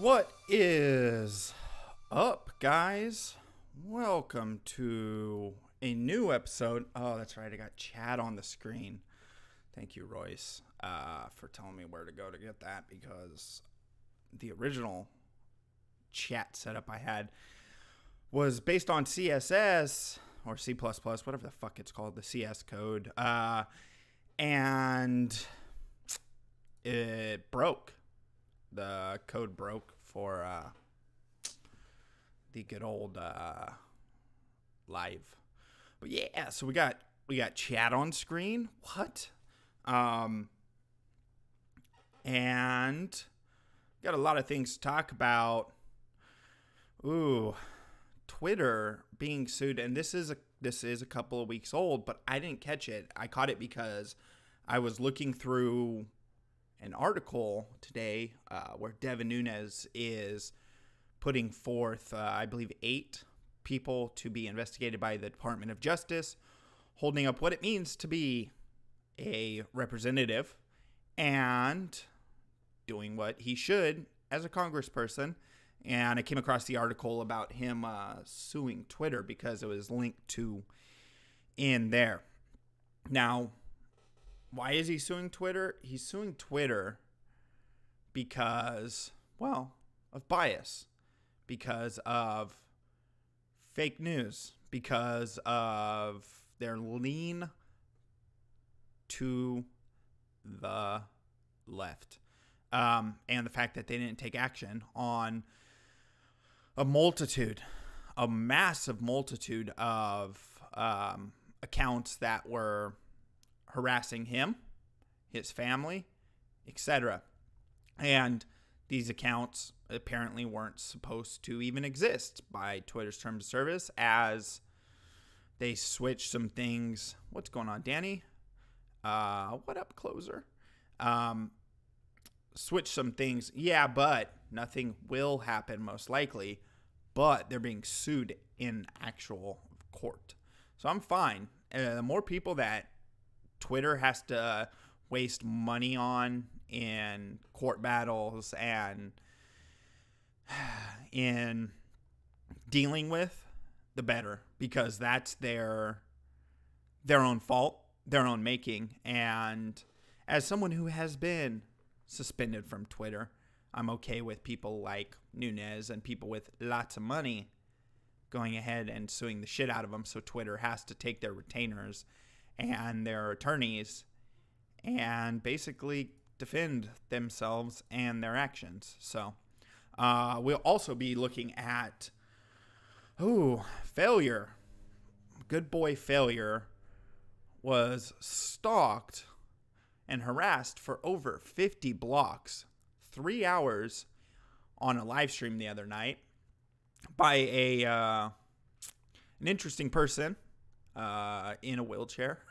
What is up, guys? Welcome to a new episode. Oh, that's right. I got chat on the screen. Thank you, Royce, for telling me where to go to get that, because the original chat setup I had was based on CSS or C++, whatever the fuck it's called, the CS code, and it broke. The code broke for the good old live. But yeah, so we got chat on screen. What? And got a lot of things to talk about. Ooh, Twitter being sued, and this is a couple of weeks old, but I didn't catch it. I caught it because I was looking through an article today where Nunez is putting forth, I believe, 8 people to be investigated by the Department of Justice, holding up what it means to be a representative and doing what he should as a congressperson. And I came across the article about him suing Twitter because it was linked to in there. Now, why is he suing Twitter? He's suing Twitter because, well, of bias, because of fake news, because of their lean to the left, and the fact that they didn't take action on a massive multitude of accounts that were harassing him, his family, etc. And these accounts apparently weren't supposed to even exist by Twitter's terms of service, as they switched some things. What's going on, Danny? What up, closer? Switch some things. Yeah, but nothing will happen, most likely. But they're being sued in actual court. So I'm fine. The more people that Twitter has to waste money on in court battles and in dealing with, the better, because that's their own fault, their own making. And as someone who has been suspended from Twitter, I'm okay with people like Nunez and people with lots of money going ahead and suing the shit out of them. So Twitter has to take their retainers and their attorneys and basically defend themselves and their actions. So we'll also be looking at Failure. Good boy Failure was stalked and harassed for over 50 blocks, 3 hours on a live stream the other night by an interesting person in a wheelchair.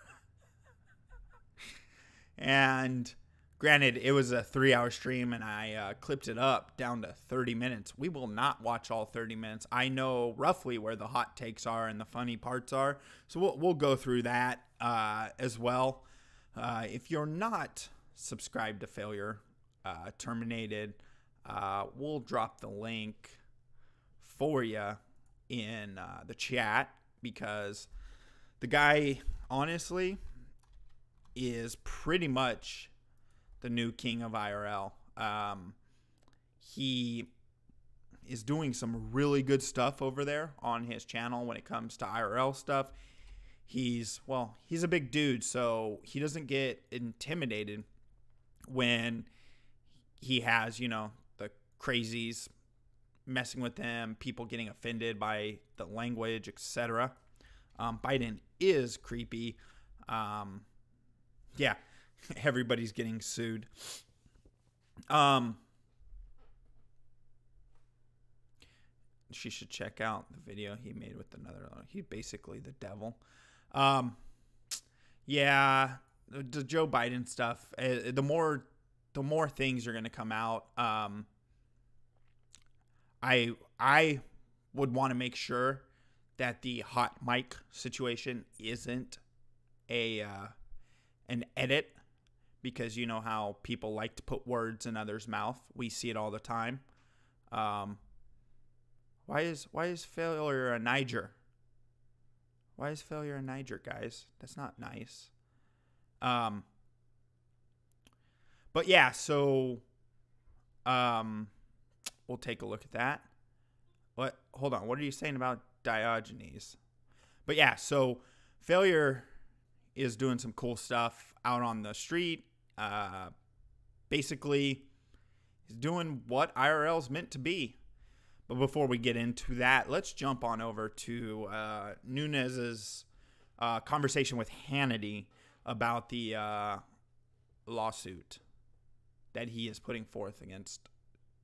And granted, it was a 3-hour stream, and I clipped it up down to 30 minutes. We will not watch all 30 minutes. I know roughly where the hot takes are and the funny parts are, so we'll go through that as well. If you're not subscribed to Failure, Terminated, we'll drop the link for you in the chat, because the guy, honestly, is pretty much the new king of IRL. He is doing some really good stuff over there on his channel when it comes to IRL stuff. He's a big dude, so he doesn't get intimidated when he has, the crazies messing with him, people getting offended by the language, etc. Biden is creepy. Yeah, everybody's getting sued. She should check out the video he made with another. He's basically the devil. Yeah, the Joe Biden stuff. The more things are going to come out. I would want to make sure that the hot mic situation isn't an edit, because you know how people like to put words in others' mouth. We see it all the time. Why is failure a Niger? Why is failure a Niger, guys? That's not nice. But yeah, so we'll take a look at that. What? Hold on. What are you saying about Diogenes? But yeah, so failure is doing some cool stuff out on the street. Basically, he's doing what IRL's meant to be. But before we get into that, let's jump on over to Nunez's conversation with Hannity about the lawsuit that he is putting forth against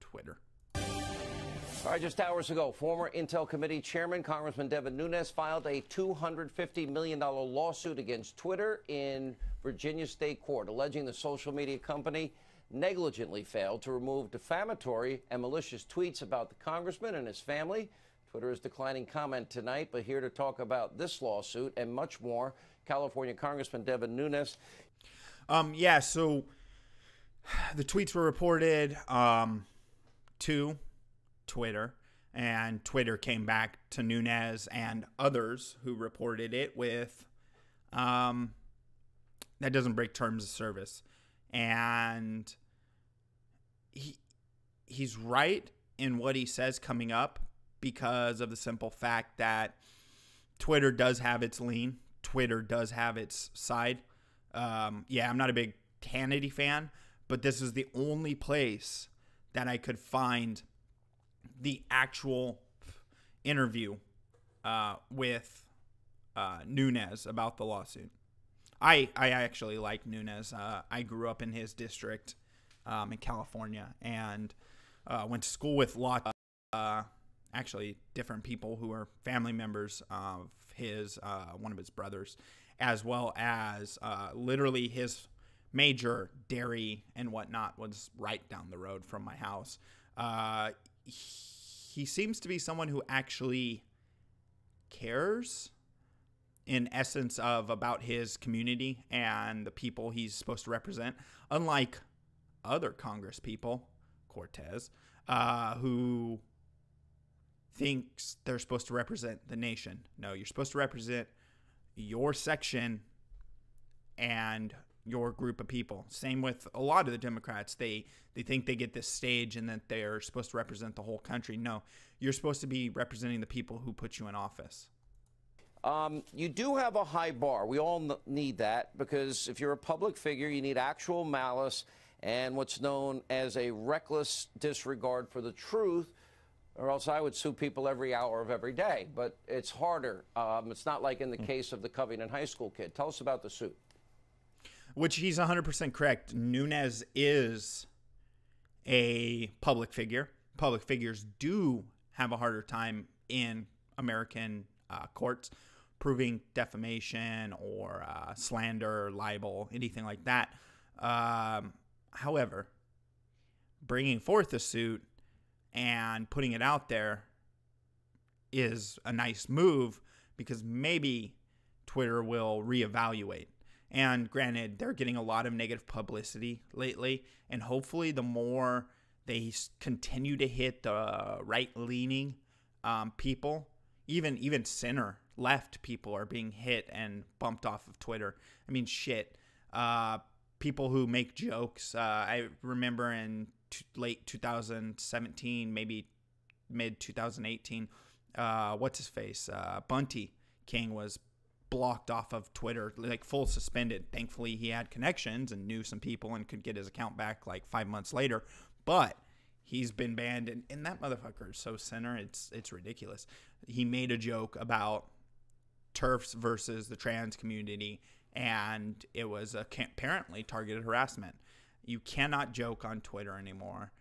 Twitter. All right, just hours ago, former Intel Committee Chairman Congressman Devin Nunez filed a $250 million lawsuit against Twitter in Virginia State Court, alleging the social media company negligently failed to remove defamatory and malicious tweets about the congressman and his family. Twitter is declining comment tonight, but here to talk about this lawsuit and much more, California Congressman Devin Nunez. Yeah, so the tweets were reported to Twitter, and Twitter came back to Nunez and others who reported it with that doesn't break terms of service. And he's right in what he says coming up because of the simple fact that Twitter does have its lean. Twitter does have its side. Yeah, I'm not a big Hannity fan, but this is the only place that I could find the actual interview with Nunez about the lawsuit. I actually like Nunez. I grew up in his district in California and went to school with lots of actually different people who are family members of his, one of his brothers, as well as literally his major dairy and whatnot was right down the road from my house. He seems to be someone who actually cares in essence of about his community and the people he's supposed to represent, unlike other Congress people, Cortez, who thinks they're supposed to represent the nation. No, you're supposed to represent your section and your group of people. Same with a lot of the Democrats. They think they get this stage and that they're supposed to represent the whole country. No, you're supposed to be representing the people who put you in office. You do have a high bar. We all need that because if you're a public figure, you need actual malice and what's known as a reckless disregard for the truth, or else I would sue people every hour of every day. But it's harder. It's not like in the case of the Covington High School kid. Tell us about the suit. Which he's 100% correct. Nunez is a public figure. Public figures do have a harder time in American courts proving defamation or slander, libel, anything like that. However, bringing forth a suit and putting it out there is a nice move because maybe Twitter will reevaluate. And granted, they're getting a lot of negative publicity lately, and hopefully the more they continue to hit the right-leaning people, even center left people are being hit and bumped off of Twitter. I mean, shit. People who make jokes. I remember in late 2017, maybe mid 2018, what's his face? Bunty King was blocked off of Twitter, like full suspended. Thankfully, he had connections and knew some people and could get his account back like 5 months later. But he's been banned, and that motherfucker is so center. It's ridiculous. He made a joke about TERFs versus the trans community, and it was apparently targeted harassment. You cannot joke on Twitter anymore.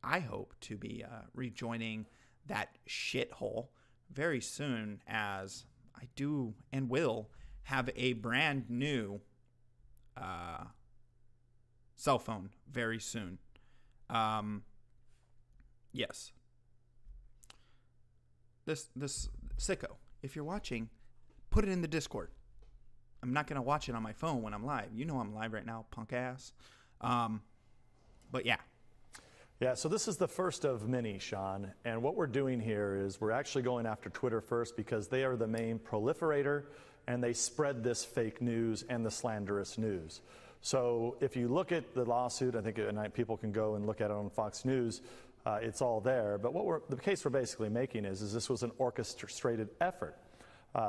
I hope to be rejoining that shithole very soon, as I do and will have a brand new cell phone very soon. Yes. This sicko, if you're watching, put it in the Discord. I'm not going to watch it on my phone when I'm live. You know I'm live right now, punk ass. But yeah. Yeah, so this is the first of many, Sean. And what we're doing here is we're actually going after Twitter first because they are the main proliferator and they spread this fake news and the slanderous news. So if you look at the lawsuit, I think people can go and look at it on Fox News. It's all there. But the case we're basically making is this was an orchestrated effort.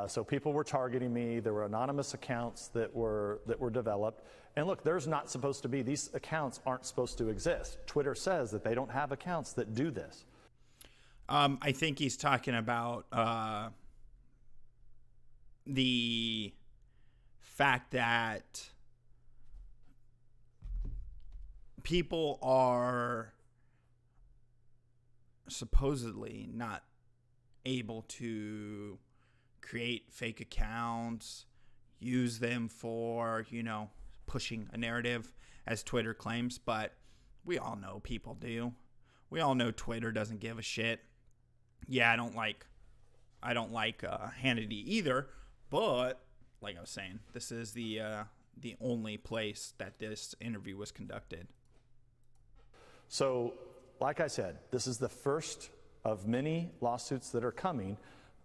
So people were targeting me. There were anonymous accounts that were developed. And look, there's not supposed to be, these accounts aren't supposed to exist. Twitter says that they don't have accounts that do this. I think he's talking about the fact that people are supposedly not able to create fake accounts, use them for, pushing a narrative, as Twitter claims, but we all know people do. We all know Twitter doesn't give a shit. Yeah, I don't like Hannity either, but like I was saying, this is the only place that this interview was conducted. So, like I said, this is the first of many lawsuits that are coming,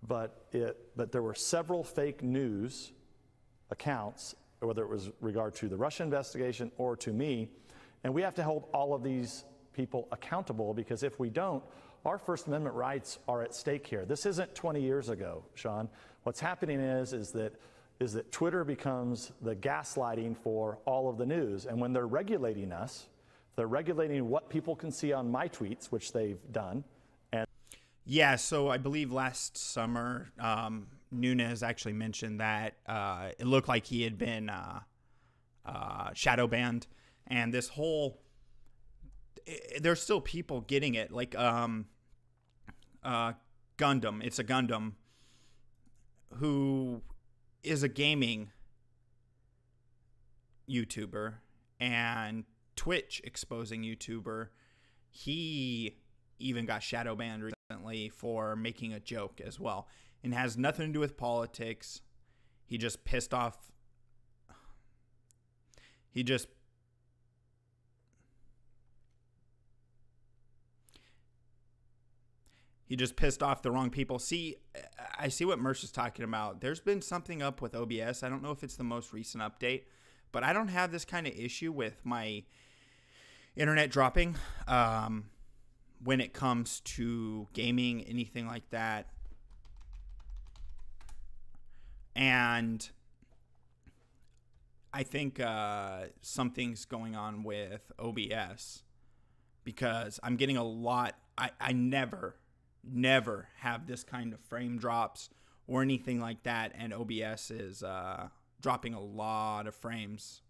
but there were several fake news accounts, whether it was regard to the Russia investigation or to me, and we have to hold all of these people accountable, because if we don't, our First Amendment rights are at stake here. This isn't 20 years ago, Sean. What's happening is that Twitter becomes the gaslighting for all of the news, and when they're regulating us, they're regulating what people can see on my tweets, which they've done. And yeah, so I believe last summer, Nunez actually mentioned that it looked like he had been shadow banned, and this whole there's still people getting it, like Gundam. It's a Gundam who is a gaming YouTuber and Twitch exposing YouTuber. He even got shadow banned recently for making a joke as well, and has nothing to do with politics. He just pissed off. He just pissed off the wrong people. See, I see what Merce is talking about. There's been something up with OBS. I don't know if it's the most recent update, but I don't have this kind of issue with my internet dropping when it comes to gaming, anything like that. And I think something's going on with OBS, because I'm getting a lot. I never have this kind of frame drops or anything like that, and OBS is dropping a lot of frames.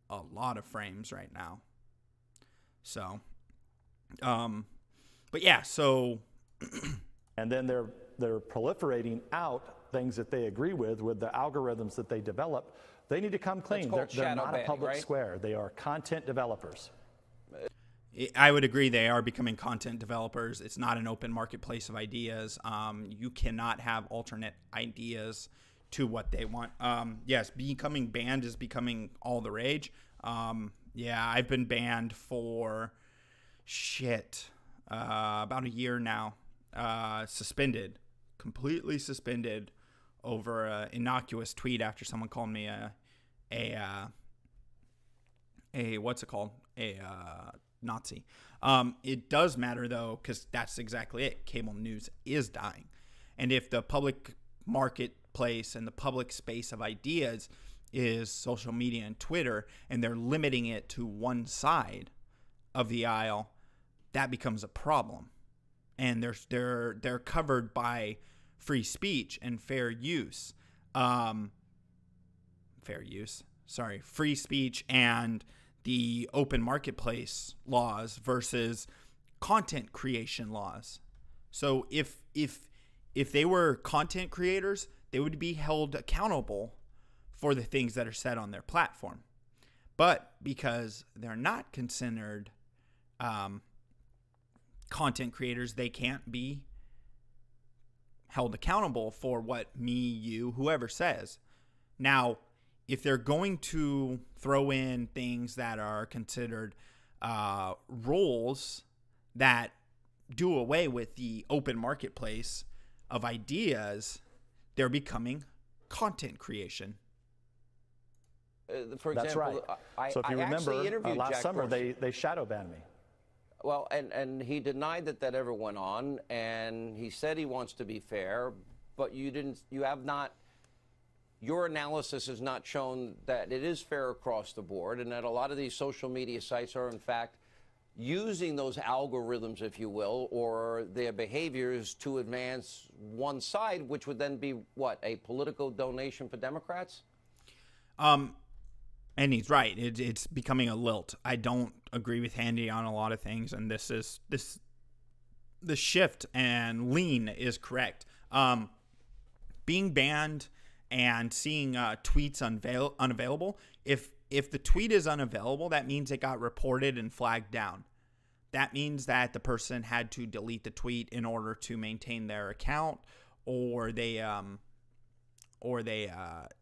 A lot of frames right now. So, but yeah, so. And then they're proliferating out things that they agree with the algorithms that they develop. They need to come clean. They're not a public square. They are content developers. I would agree, they are becoming content developers. It's not an open marketplace of ideas. You cannot have alternate ideas to what they want. Yes, becoming banned is becoming all the rage. Yeah, I've been banned for about a year now. Suspended, completely suspended over an innocuous tweet after someone called me a Nazi. It does matter though, because that's exactly it. Cable news is dying, and if the public marketplace and the public space of ideas is social media and Twitter, and they're limiting it to one side of the aisle, that becomes a problem. And they're covered by free speech and fair use. Free speech and the open marketplace laws versus content creation laws. So if they were content creators, they would be held accountable for the things that are said on their platform. But because they're not considered content creators, they can't be held accountable for what me, you, whoever says. Now, if they're going to throw in things that are considered rules that do away with the open marketplace of ideas, they're becoming content creation. For example, That's right. So if you remember, last summer they shadow banned me. Well, and he denied that ever went on, and he said he wants to be fair, but you have not, your analysis has not shown that it is fair across the board, and that a lot of these social media sites are in fact using those algorithms, if you will, or their behaviors to advance one side, which would then be what, a political donation for Democrats? And he's right. It's becoming a lilt. I don't agree with Handy on a lot of things, and the shift and lean is correct. Being banned and seeing tweets unavailable. If the tweet is unavailable, that means it got reported and flagged down. That means that the person had to delete the tweet in order to maintain their account, or they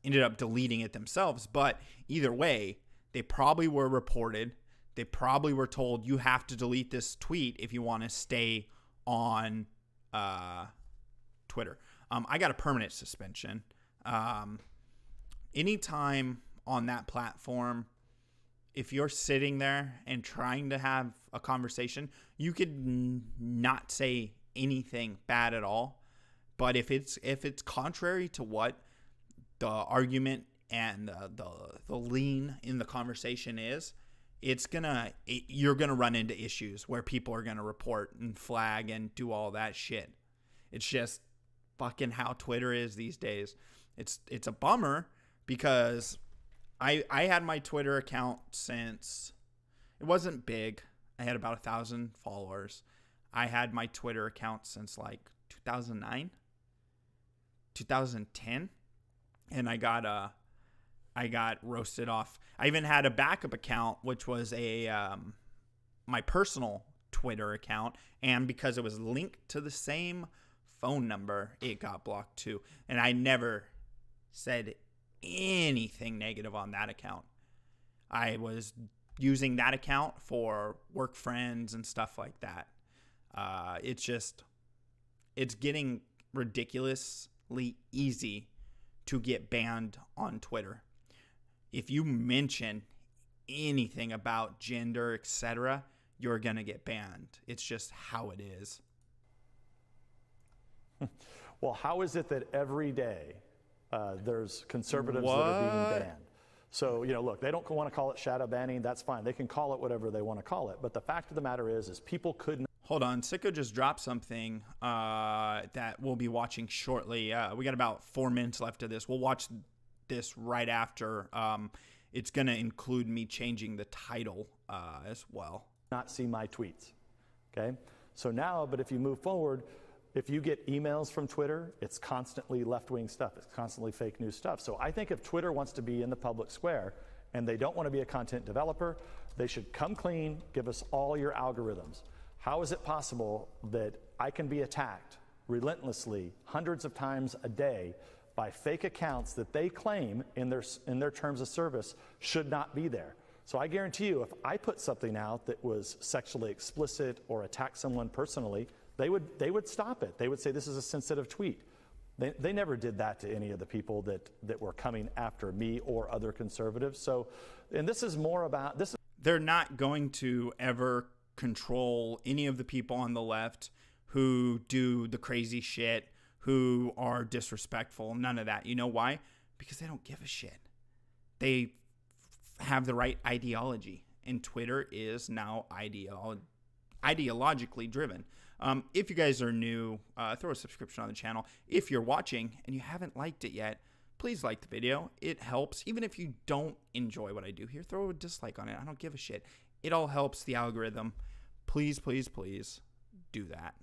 ended up deleting it themselves. But either way, they probably were reported. They probably were told, you have to delete this tweet if you want to stay on Twitter. I got a permanent suspension. Anytime on that platform, if you're sitting there and trying to have a conversation, you could not say anything bad at all. But if it's contrary to what the argument and the lean in the conversation is, you're gonna run into issues where people are gonna report and flag and do all that shit. It's just fucking how Twitter is these days. It's a bummer because I had my Twitter account since it wasn't big. I had about 1,000 followers. I had my Twitter account since like 2009, 2010, and I got roasted off. I even had a backup account, which was my personal Twitter account, and because it was linked to the same phone number, it got blocked too. And I never said anything negative on that account. I was using that account for work friends and stuff like that. It's getting ridiculously easy to get banned on Twitter. If you mention anything about gender, etc., you're going to get banned. It's just how it is. Well, how is it that every day there's conservatives that are being banned? So, look, they don't want to call it shadow banning. That's fine. They can call it whatever they want to call it. But the fact of the matter is people couldn't. Hold on. Sicko just dropped something that we'll be watching shortly. We got about 4 minutes left of this. We'll watch this right after. It's going to include me changing the title as well. Not see my tweets. Okay? So now, but if you move forward, if you get emails from Twitter, it's constantly left-wing stuff. It's constantly fake news stuff. So I think if Twitter wants to be in the public square and they don't want to be a content developer, they should come clean, give us all your algorithms. How is it possible that I can be attacked relentlessly hundreds of times a day by fake accounts that they claim in their terms of service should not be there? So I guarantee you, if I put something out that was sexually explicit or attacked someone personally, they would stop it. They would say this is a sensitive tweet. They never did that to any of the people that were coming after me or other conservatives. So, and this is more about this. They're not going to ever control any of the people on the left who do the crazy shit, who are disrespectful. None of that. You know why? Because they don't give a shit. They have the right ideology, and Twitter is now ideologically driven. If you guys are new, throw a subscription on the channel. If you're watching and you haven't liked it yet, please like the video. It helps. Even if you don't enjoy what I do here, throw a dislike on it. I don't give a shit. It all helps the algorithm. Please, please, please do that.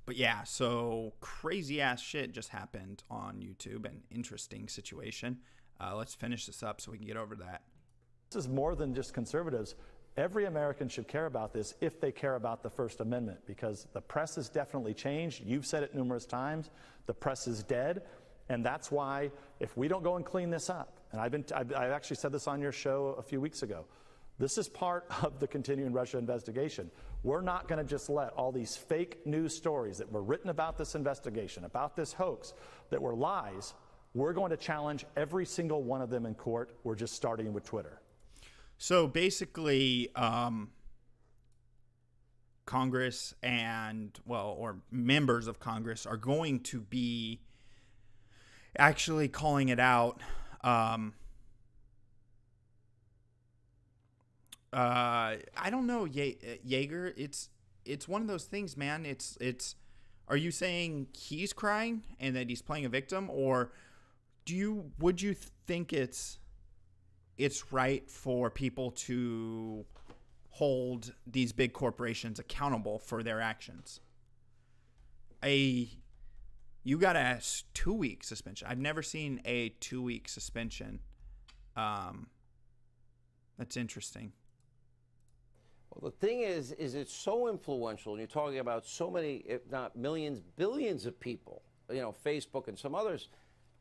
But yeah, so crazy ass shit just happened on YouTube. An interesting situation. Let's finish this up so we can get over that. This is more than just conservatives. Every American should care about this if they care about the First Amendment, because the press has definitely changed. You've said it numerous times. The press is dead. And that's why if we don't go and clean this up, And I actually said this on your show a few weeks ago. This is part of the continuing Russia investigation. We're not going to just let all these fake news stories that were written about this investigation, about this hoax, that were lies. We're going to challenge every single one of them in court. We're just starting with Twitter. So basically, Congress or members of Congress are going to be actually calling it out. I don't know, Yeager. It's one of those things, man. Are you saying he's crying and that he's playing a victim, or would you think it's right for people to hold these big corporations accountable for their actions? You got a 2-week suspension. I've never seen a 2-week suspension. That's interesting. Well, the thing is it's so influential, and you're talking about so many, if not millions, billions of people, Facebook and some others,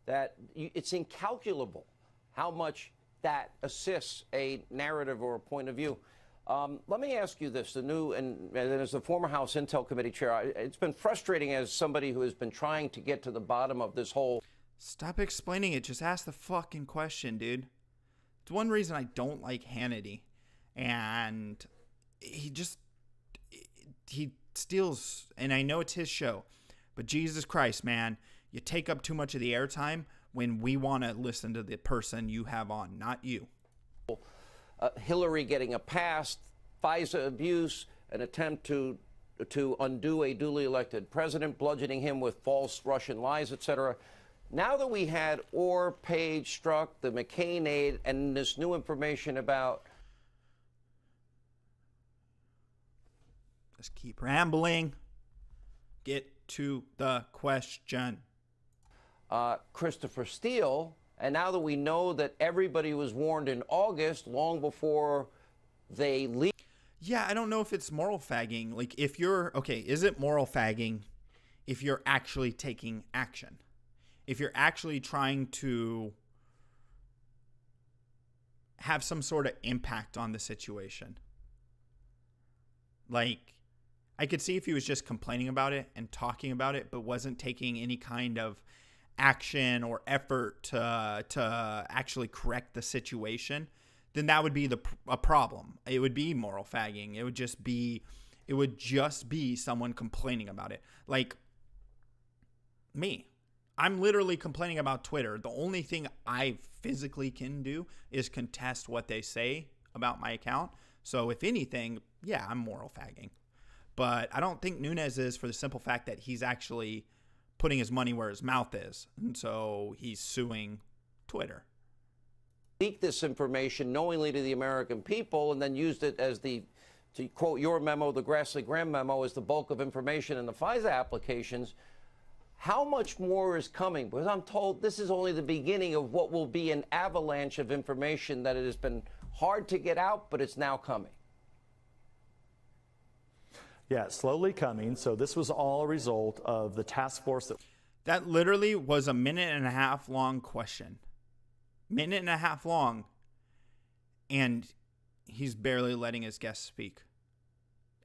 that it's incalculable how much that assists a narrative or a point of view. Let me ask you this, and as the former House Intel Committee chair, it's been frustrating as somebody who has been trying to get to the bottom of this whole... Stop explaining it. Just ask the fucking question, dude. It's one reason I don't like Hannity. And he steals, and I know it's his show, but Jesus Christ, man, you take up too much of the airtime when we want to listen to the person you have on, not you. Hillary getting a pass, FISA abuse, an attempt to undo a duly elected president, bludgeoning him with false Russian lies, etc. Now that we had Orr, Page, Strzok, the McCain aide, and this new information about... Just keep rambling. Get to the question. Christopher Steele, and now that we know that everybody was warned in August, long before they leaked. Yeah, I don't know if it's moral fagging. Like, if you're, okay, is it moral fagging if you're actually taking action? If you're actually trying to have some sort of impact on the situation? Like, I could see if he was just complaining about it and talking about it, but wasn't taking any kind of action or effort to actually correct the situation, then that would be a problem. It would be moral fagging. It would just be someone complaining about it. Like me. I'm literally complaining about Twitter. The only thing I physically can do is contest what they say about my account. So if anything, yeah, I'm moral fagging. But I don't think Nunez is, for the simple fact that he's actually putting his money where his mouth is. And so he's suing Twitter. Leaked this information knowingly to the American people and then used it as to quote your memo, the Grassley-Graham memo, as the bulk of information in the FISA applications. How much more is coming? Because I'm told this is only the beginning of what will be an avalanche of information that it has been hard to get out, but it's now coming. Yeah, slowly coming. So this was all a result of the task force that literally was a 1.5-minute long question. 1.5 minutes long. And he's barely letting his guests speak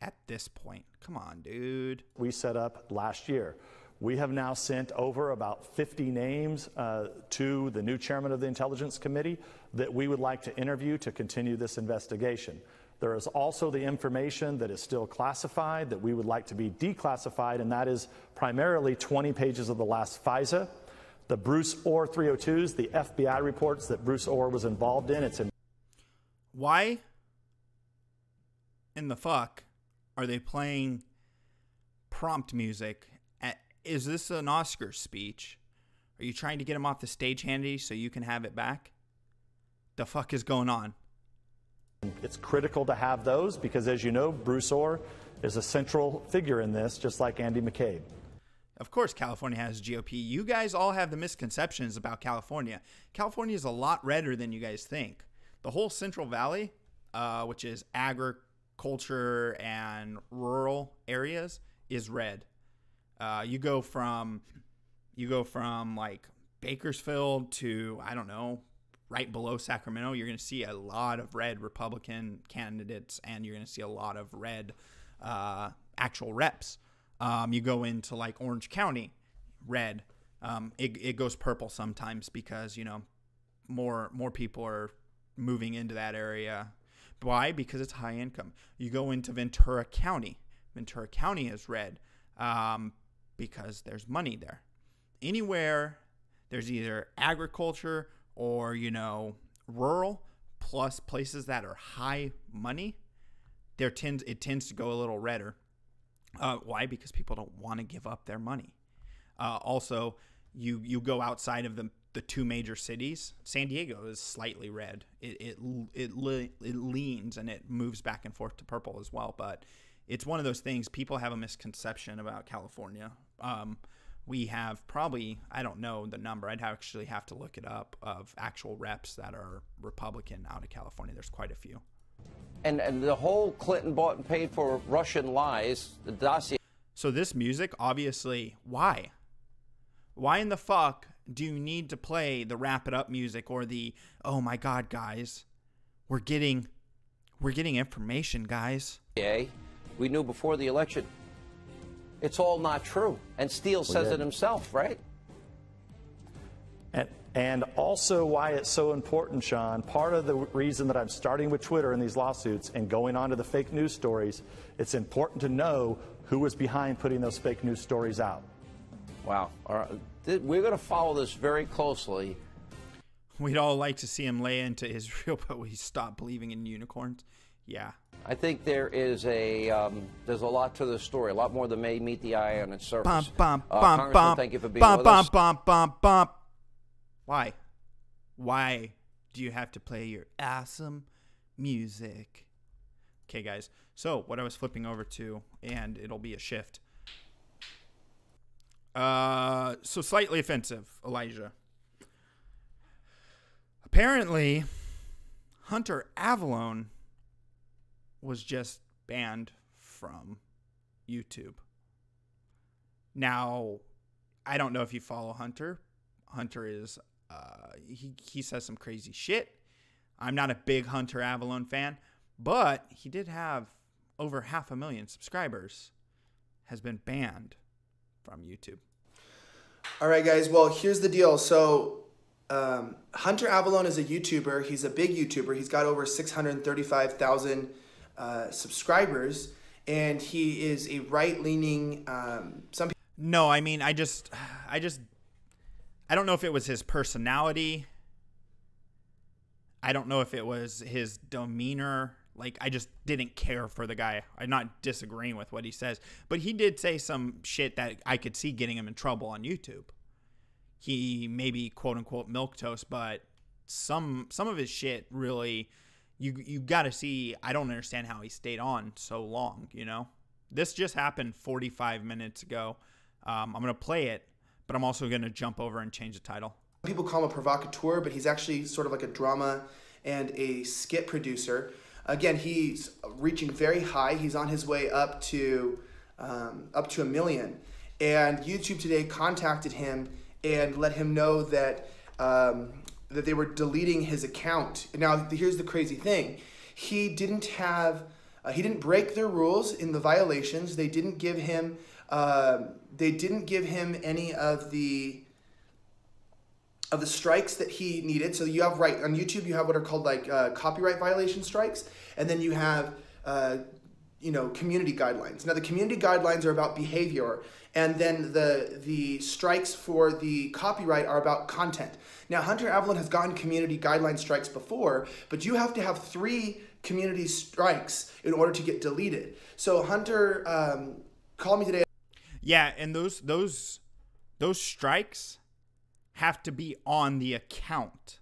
at this point. Come on, dude. We set up last year. We have now sent over about 50 names to the new chairman of the Intelligence Committee that we would like to interview to continue this investigation. There is also the information that is still classified that we would like to be declassified, and that is primarily 20 pages of the last FISA, the Bruce Orr 302s, the FBI reports that Bruce Orr was involved in. Why in the fuck are they playing prompt music? Is this an Oscar speech? Are you trying to get him off the stage handy so you can have it back? The fuck is going on? It's critical to have those because, as you know, Bruce Orr is a central figure in this, just like Andy McCabe. Of course California has GOP. You guys all have the misconceptions about California. California is a lot redder than you guys think. The whole Central Valley, which is agriculture and rural areas, is red. You go from like Bakersfield to, I don't know, right below Sacramento, you're going to see a lot of red Republican candidates, and you're going to see a lot of red actual reps. You go into like Orange County, red. It goes purple sometimes because, you know, more people are moving into that area. Why? Because it's high income. You go into Ventura County. Ventura County is red because there's money there. Anywhere there's either agriculture or, you know, rural, plus places that are high money, it tends to go a little redder. Why? Because people don't want to give up their money. Also, you go outside of the two major cities. San Diego is slightly red. It leans and it moves back and forth to purple as well. But it's one of those things. People have a misconception about California. We have probably, I don't know the number, I'd actually have to look it up, of actual reps that are Republican out of California. There's quite a few. And the whole Clinton bought and paid for Russian lies, the dossier. So this music, obviously, why? Why in the fuck do you need to play the wrap it up music or the, oh my God, guys, we're getting information, guys. We knew before the election. It's all not true. And Steele says it himself, right? And also why it's so important, Sean, part of the reason that I'm starting with Twitter in these lawsuits and going on to the fake news stories, it's important to know who was behind putting those fake news stories out. Wow. All right. We're going to follow this very closely. We'd all like to see him lay into Israel, but we stopped believing in unicorns. Yeah. I think there's a lot to the story, a lot more than may meet the eye on its surface. Congressman, thank you for being with us. Why? Why do you have to play your awesome music? Okay, guys. So what I was flipping over to, and it'll be a shift. So slightly offensive, Elijah. Apparently, Hunter Avallone was just banned from YouTube. Now, I don't know if you follow Hunter. Hunter is, he says some crazy shit. I'm not a big Hunter Avallone fan, but he did have over 500,000 subscribers, has been banned from YouTube. All right, guys. Well, here's the deal. So Hunter Avallone is a YouTuber. He's a big YouTuber. He's got over 635,000 subscribers, and he is a right-leaning. No, I mean, I don't know if it was his personality. I don't know if it was his demeanor. Like, I just didn't care for the guy. I'm not disagreeing with what he says, but he did say some shit that I could see getting him in trouble on YouTube. He maybe quote unquote milquetoast, but some of his shit really, you got to see. I don't understand how he stayed on so long. You know, this just happened 45 minutes ago. I'm gonna play it, but I'm also gonna jump over and change the title. People call him a provocateur, but he's actually sort of like a drama and a skit producer. Again, he's reaching very high. He's on his way up to 1 million. And YouTube today contacted him and let him know that that they were deleting his account. Now, here's the crazy thing: he didn't break their rules in the violations. They didn't give him any of the strikes that he needed. So you have, right, on YouTube, you have what are called like copyright violation strikes, and then you have community guidelines. Now the community guidelines are about behavior, and then the strikes for the copyright are about content. Now Hunter Avallone has gotten community guideline strikes before, but you have to have 3 community strikes in order to get deleted. So Hunter called me today. Yeah, and those strikes have to be on the account.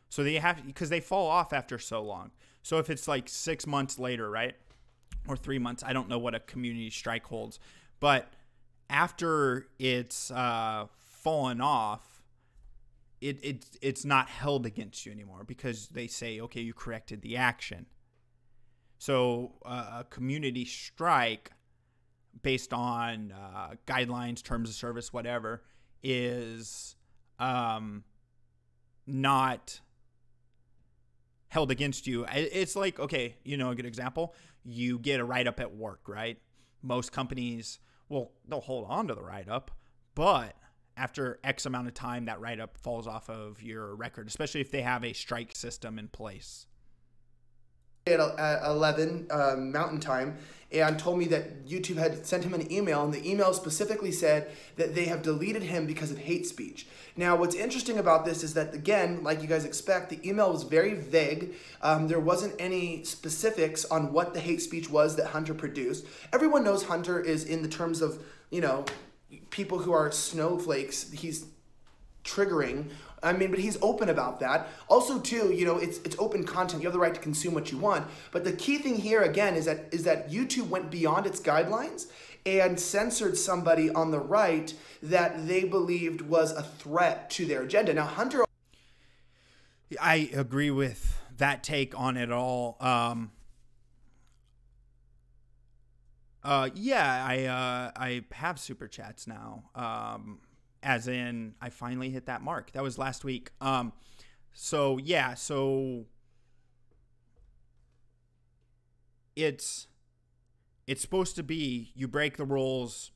So they have, because they fall off after so long. So if it's like 6 months later, right? Or 3 months, I don't know what a community strike holds. But after it's fallen off, it's not held against you anymore, because they say, okay, you corrected the action. So a community strike based on guidelines, terms of service, whatever, is not held against you. It's like, okay, you know, a good example, you get a write-up at work, right? Most companies, well, they'll hold on to the write-up, but after X amount of time, that write-up falls off of your record, especially if they have a strike system in place. At 11 Mountain Time, and told me that YouTube had sent him an email, and the email specifically said that they have deleted him because of hate speech. Now, what's interesting about this is that, again, like you guys expect, the email was very vague. There wasn't any specifics on what the hate speech was that Hunter produced. Everyone knows Hunter is, in the terms of, you know, people who are snowflakes, he's triggering. I mean, but he's open about that. Also, too, you know, it's open content. You have the right to consume what you want. But the key thing here, again, is that YouTube went beyond its guidelines and censored somebody on the right that they believed was a threat to their agenda. Now, Hunter... I agree with that take on it all. Yeah, I have super chats now. As in, I finally hit that mark. That was last week. So yeah, so it's supposed to be, you break the rules,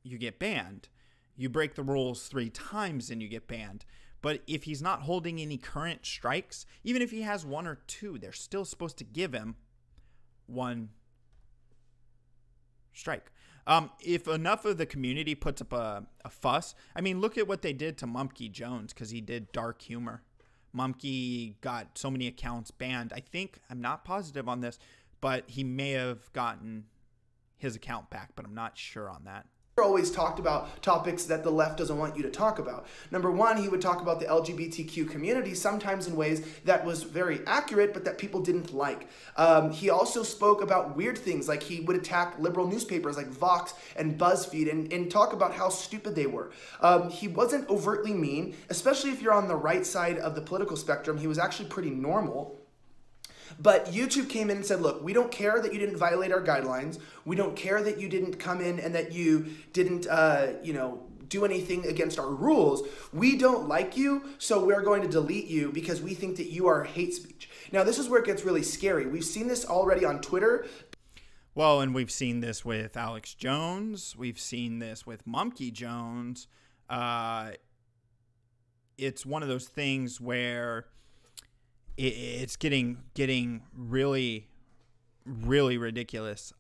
you get banned. You break the rules 3 times and you get banned. But if he's not holding any current strikes, even if he has 1 or 2, they're still supposed to give him 1 strike. If enough of the community puts up a fuss, I mean, look at what they did to Mumkey Jones, because he did dark humor. Mumkey got so many accounts banned. I think, I'm not positive on this, but he may have gotten his account back, but I'm not sure on that. Always talked about topics that the left doesn't want you to talk about. Number one, he would talk about the LGBTQ community, sometimes in ways that was very accurate, but that people didn't like. He also spoke about weird things, like he would attack liberal newspapers like Vox and BuzzFeed and talk about how stupid they were. He wasn't overtly mean, especially if you're on the right side of the political spectrum. He was actually pretty normal. But YouTube came in and said, look, we don't care that you didn't violate our guidelines. We don't care that you didn't come in and that you didn't, you know, do anything against our rules. We don't like you, so we're going to delete you because we think that you are hate speech. Now, this is where it gets really scary. We've seen this already on Twitter. Well, and we've seen this with Alex Jones. We've seen this with Mumkey Jones. It's one of those things where it's getting really, really ridiculous.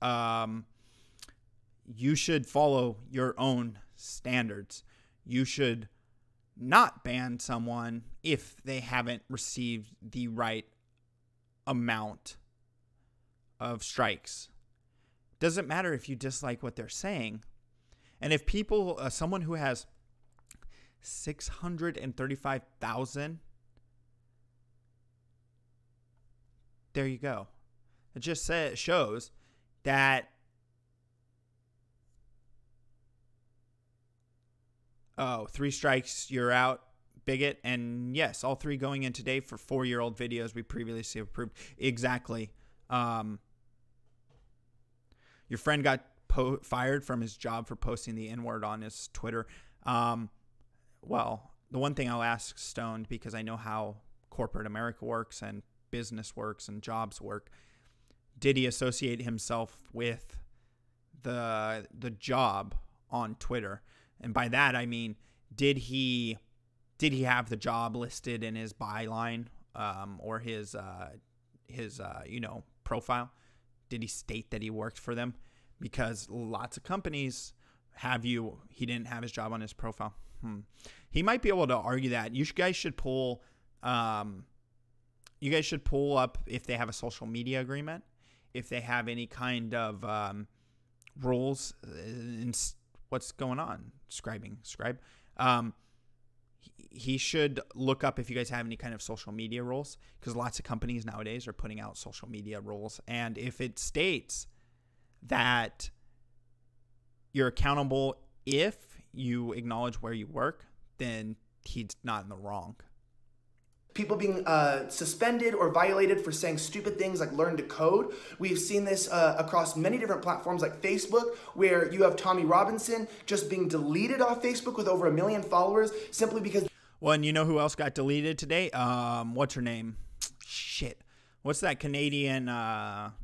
You should follow your own standards. You should not ban someone if they haven't received the right amount of strikes. Doesn't matter if you dislike what they're saying. And if people, someone who has 635,000, there you go. It just shows that oh, 3 strikes, you're out, bigot. And yes, all 3 going in today for 4-year-old videos we previously approved. Exactly. Your friend got fired from his job for posting the N-word on his Twitter. Well, the one thing I'll ask Stoned, because I know how corporate America works and business works and jobs work, did he associate himself with the job on Twitter? And by that I mean, did he have the job listed in his byline or his you know, profile? Did he state that he worked for them? Because lots of companies have he didn't have his job on his profile. He might be able to argue that. You guys should pull up if they have a social media agreement, if they have any kind of rules. What's going on? Scribe. He should look up if you guys have any kind of social media rules, because lots of companies nowadays are putting out social media rules. And if it states that you're accountable if you acknowledge where you work, then he's not in the wrong. People being suspended or violated for saying stupid things like learn to code. We've seen this across many different platforms like Facebook, where you have Tommy Robinson just being deleted off Facebook with over 1 million followers simply because... Well, and you know who else got deleted today? What's her name? Shit. What's that Canadian trad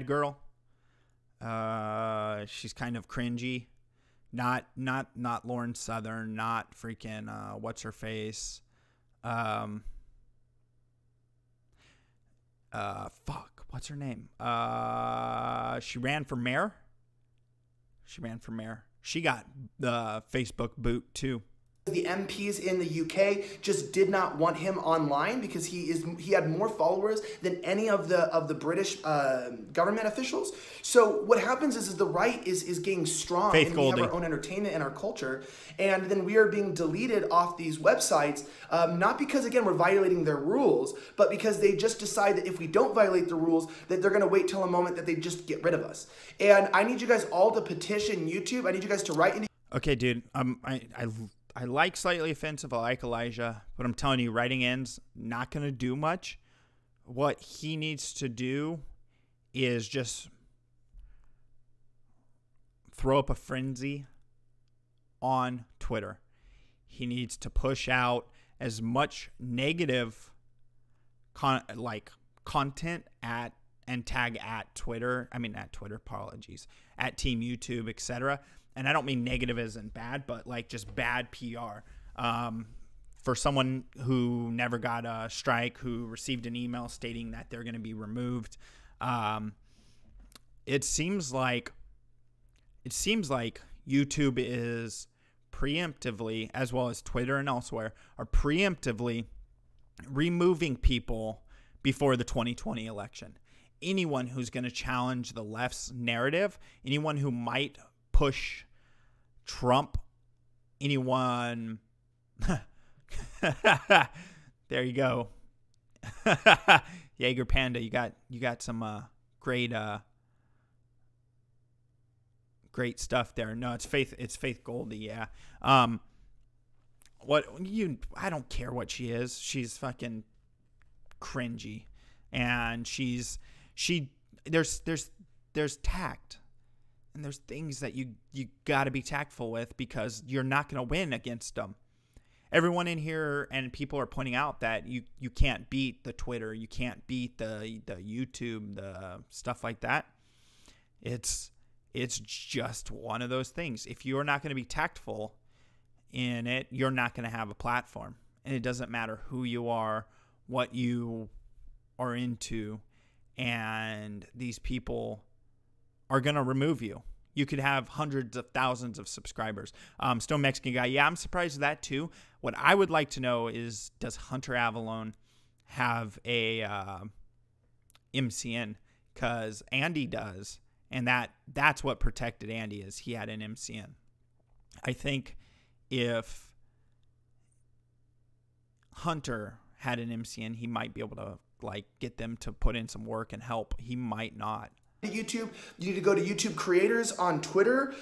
girl? She's kind of cringy. Not Lauren Southern, not freaking what's her face? Fuck, what's her name? She ran for mayor. She got the Facebook boot too. The MPs in the UK just did not want him online because he had more followers than any of the British government officials. So what happens is the right is getting strong, Faith and Goldie. we have our own entertainment and our culture, and then we are being deleted off these websites, not because again we're violating their rules, but because they just decide that if we don't violate the rules, that they're going to wait till a moment that they just get rid of us. And I need you guys all to petition YouTube. I need you guys to write into. Okay, dude. I like Slightly Offensive. I like Elijah, but I'm telling you, writing in's not going to do much. What he needs to do is just throw up a frenzy on Twitter. He needs to push out as much negative content and tag at Twitter. I mean, at Twitter, apologies, at Team YouTube, etc. And I don't mean negative as in bad, but like just bad PR. For someone who never got a strike, who received an email stating that they're going to be removed, it seems like YouTube is preemptively, as well as Twitter and elsewhere, are preemptively removing people before the 2020 election. Anyone who's going to challenge the left's narrative, anyone who might push Trump, anyone. There you go. Jaeger Panda, you got some great stuff there. No, it's Faith Goldie, yeah. I don't care what she is. She's fucking cringy, and there's tact. And there's things that you got to be tactful with, because you're not going to win against them. Everyone in here and people are pointing out that you can't beat the Twitter, you can't beat the YouTube, the stuff like that. It's just one of those things. If you're not going to be tactful in it, you're not going to have a platform. And it doesn't matter who you are, what you are into, and these people are going to remove you. You could have hundreds of thousands of subscribers. Stone Mexican Guy, yeah, I'm surprised at that too. What I would like to know is, does Hunter Avallone have a MCN? Because Andy does, and that's what protected Andy, is he had an MCN. I think if Hunter had an MCN, he might be able to get them to put in some work and help. He might not. YouTube, you need to go to YouTube creators on Twitter.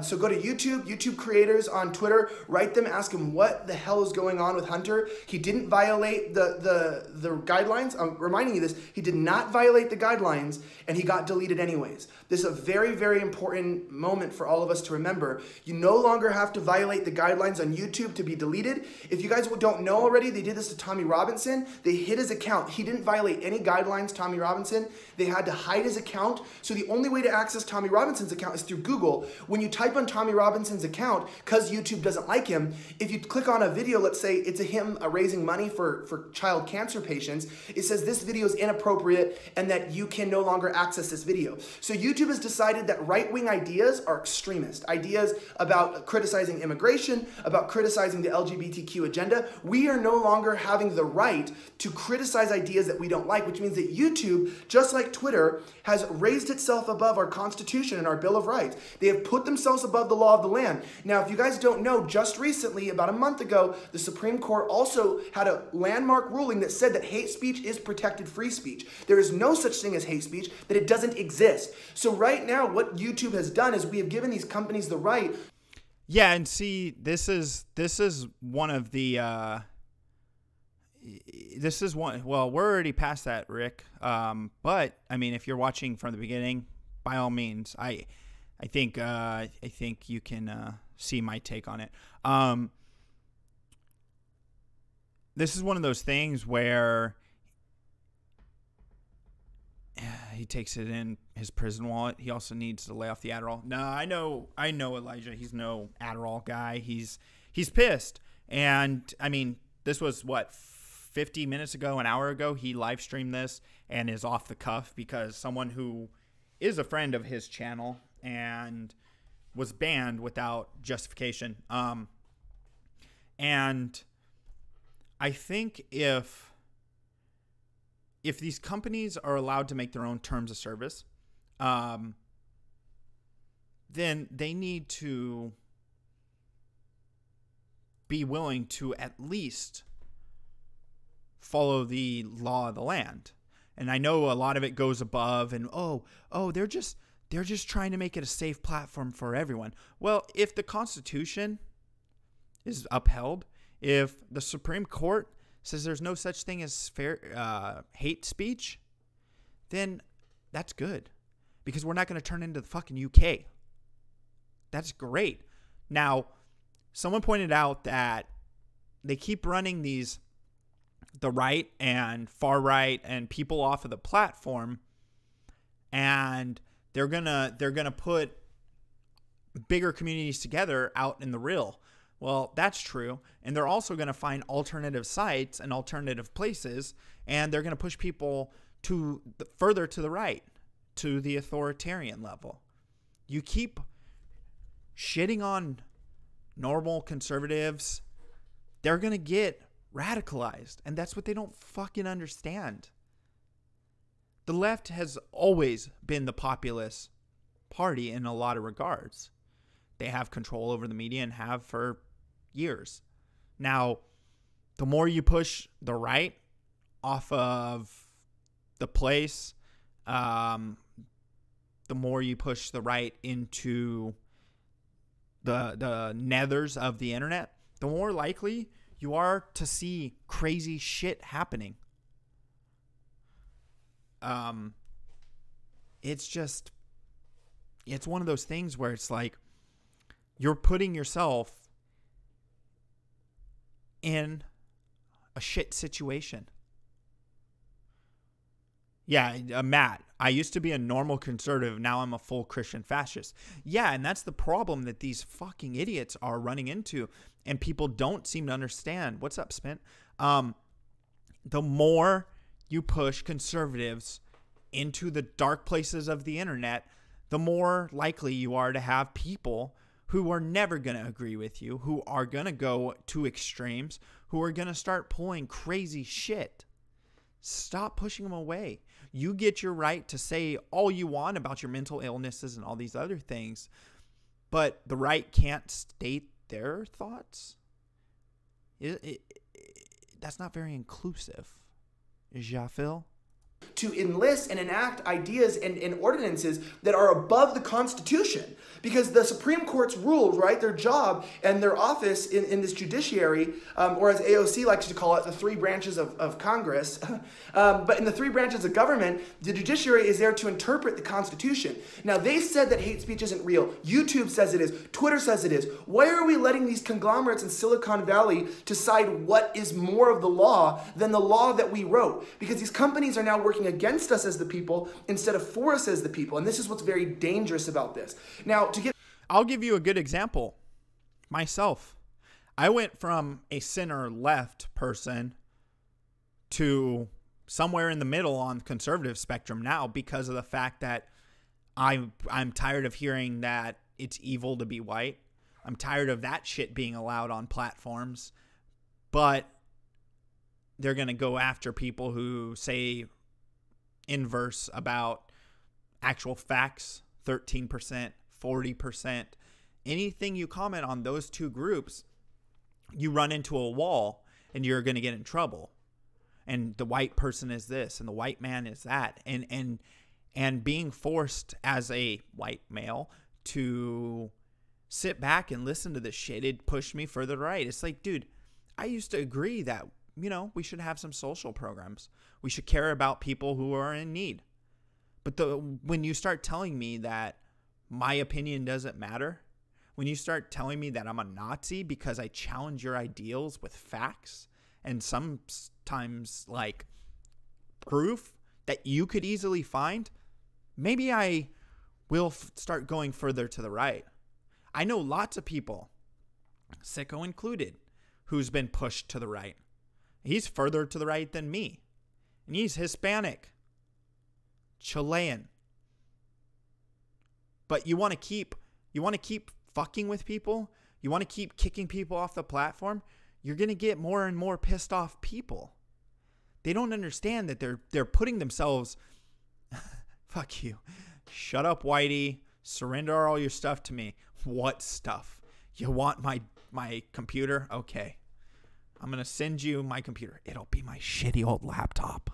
So go to YouTube creators on Twitter, write them, ask them what the hell is going on with Hunter. He didn't violate the guidelines. I'm reminding you this. He did not violate the guidelines, and he got deleted anyways. This is a very, very important moment for all of us to remember. You no longer have to violate the guidelines on YouTube to be deleted. If you guys don't know already, they did this to Tommy Robinson. They hid his account. He didn't violate any guidelines, Tommy Robinson. They had to hide his account. So the only way to access Tommy Robinson's account is through Google. When you type on Tommy Robinson's account, because YouTube doesn't like him, if you click on a video, let's say it's him raising money for child cancer patients, it says this video is inappropriate and that you can no longer access this video. So YouTube has decided that right-wing ideas are extremist. Ideas about criticizing immigration, about criticizing the LGBTQ agenda. We are no longer having the right to criticize ideas that we don't like, which means that YouTube, just like Twitter, has raised itself above our Constitution and our Bill of Rights. They have put themselves above the law of the land. Now, if you guys don't know, just recently, about a month ago, the Supreme Court also had a landmark ruling that said that hate speech is protected free speech. There is no such thing as hate speech, that it doesn't exist. So right now, what YouTube has done is we have given these companies the right. Yeah, and see, this is one of the well, we're already past that, Rick. But I mean, if you're watching from the beginning, by all means, I think you can see my take on it. This is one of those things where he takes it in his prison wallet. He also needs to lay off the Adderall. No, I know Elijah. He's no Adderall guy. He's pissed. And I mean, this was what, 50 minutes ago, an hour ago, he live streamed this and is off the cuff because someone who is a friend of his channel and was banned without justification. And I think if these companies are allowed to make their own terms of service, then they need to be willing to at least follow the law of the land. And I know a lot of it goes above and, they're just trying to make it a safe platform for everyone. Well, if the Constitution is upheld, if the Supreme Court says there's no such thing as fair hate speech, then that's good, because we're not going to turn into the fucking UK. That's great. Now, someone pointed out that they keep running the right and far right and people off of the platform, and they're gonna put bigger communities together out in the real. Well, that's true. And they're also going to find alternative sites and alternative places, and they're going to push people further to the right, to the authoritarian level. You keep shitting on normal conservatives, they're going to get radicalized. And that's what they don't fucking understand. The left has always been the populist party in a lot of regards. They have control over the media and have for years. Now, the more you push the right off of the place, the more you push the right into the nethers of the internet, the more likely you are to see crazy shit happening. It's one of those things where it's like you're putting yourself in a shit situation. Yeah, Matt, I used to be a normal conservative. Now I'm a full Christian fascist. Yeah, and that's the problem that these fucking idiots are running into, and people don't seem to understand. What's up, Spent? The more you push conservatives into the dark places of the internet, the more likely you are to have people who are never going to agree with you, who are going to go to extremes, who are going to start pulling crazy shit. Stop pushing them away. You get your right to say all you want about your mental illnesses and all these other things, but the right can't state their thoughts. That's not very inclusive. Ja, Phil? To enlist and enact ideas and ordinances that are above the Constitution. Because the Supreme Court's rules, right, their job and their office in this judiciary, or as AOC likes to call it, the three branches of Congress. But in the three branches of government, the judiciary is there to interpret the Constitution. Now, they said that hate speech isn't real. YouTube says it is. Twitter says it is. Why are we letting these conglomerates in Silicon Valley decide what is more of the law than the law that we wrote? Because these companies are now working against us as the people instead of for us as the people. And this is what's very dangerous about this. Now, I'll give you a good example. Myself. I went from a center left person to somewhere in the middle on the conservative spectrum now because of the fact that I'm tired of hearing that it's evil to be white. I'm tired of that shit being allowed on platforms. But they're going to go after people who say inverse about actual facts, 13%, 40%. Anything you comment on those two groups, you run into a wall and you're going to get in trouble. And the white person is this and the white man is that. And being forced as a white male to sit back and listen to this shit, it pushed me further right. It's like, dude, I used to agree that, we should have some social programs. We should care about people who are in need. But when you start telling me that my opinion doesn't matter, when you start telling me that I'm a Nazi because I challenge your ideals with facts and sometimes like proof that you could easily find, maybe I will start going further to the right. I know lots of people, Sicko included, who's been pushed to the right. He's further to the right than me. And he's Hispanic, Chilean. But you want to keep fucking with people? You want to keep kicking people off the platform? You're going to get more and more pissed off people. They don't understand that they're putting themselves fuck you. Shut up, Whitey. Surrender all your stuff to me. What stuff? You want my computer? Okay. I'm going to send you my computer. It'll be my shitty old laptop.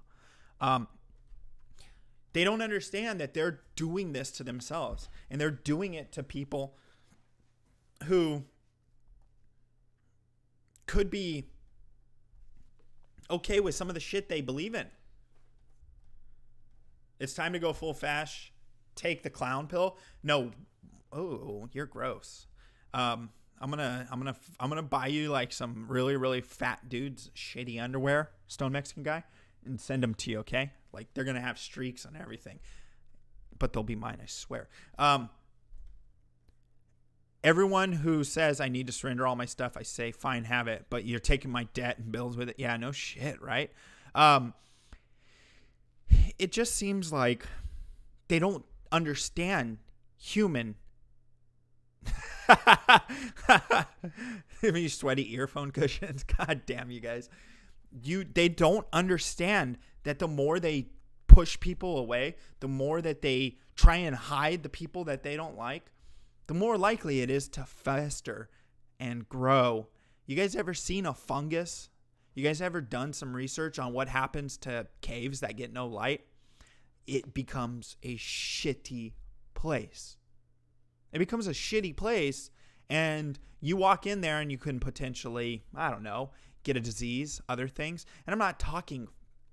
They don't understand that they're doing this to themselves. And they're doing it to people who could be okay with some of the shit they believe in. It's time to go full fash. Take the clown pill. No. Oh, you're gross. I'm gonna buy you like some really, really fat dudes, shitty underwear, Stone Mexican guy, and send them to you, okay? Like they're gonna have streaks and everything. But they'll be mine, I swear. Everyone who says I need to surrender all my stuff, I say, fine, have it. But you're taking my debt and bills with it. Yeah, no shit, right? It just seems like they don't understand human. These sweaty earphone cushions. God damn you guys. They don't understand that the more they push people away, the more that they try and hide the people that they don't like, the more likely it is to fester and grow. You guys ever seen a fungus? You guys ever done some research on what happens to caves that get no light? It becomes a shitty place. It becomes a shitty place, and you walk in there and you can potentially, I don't know, get a disease, other things. And I'm not talking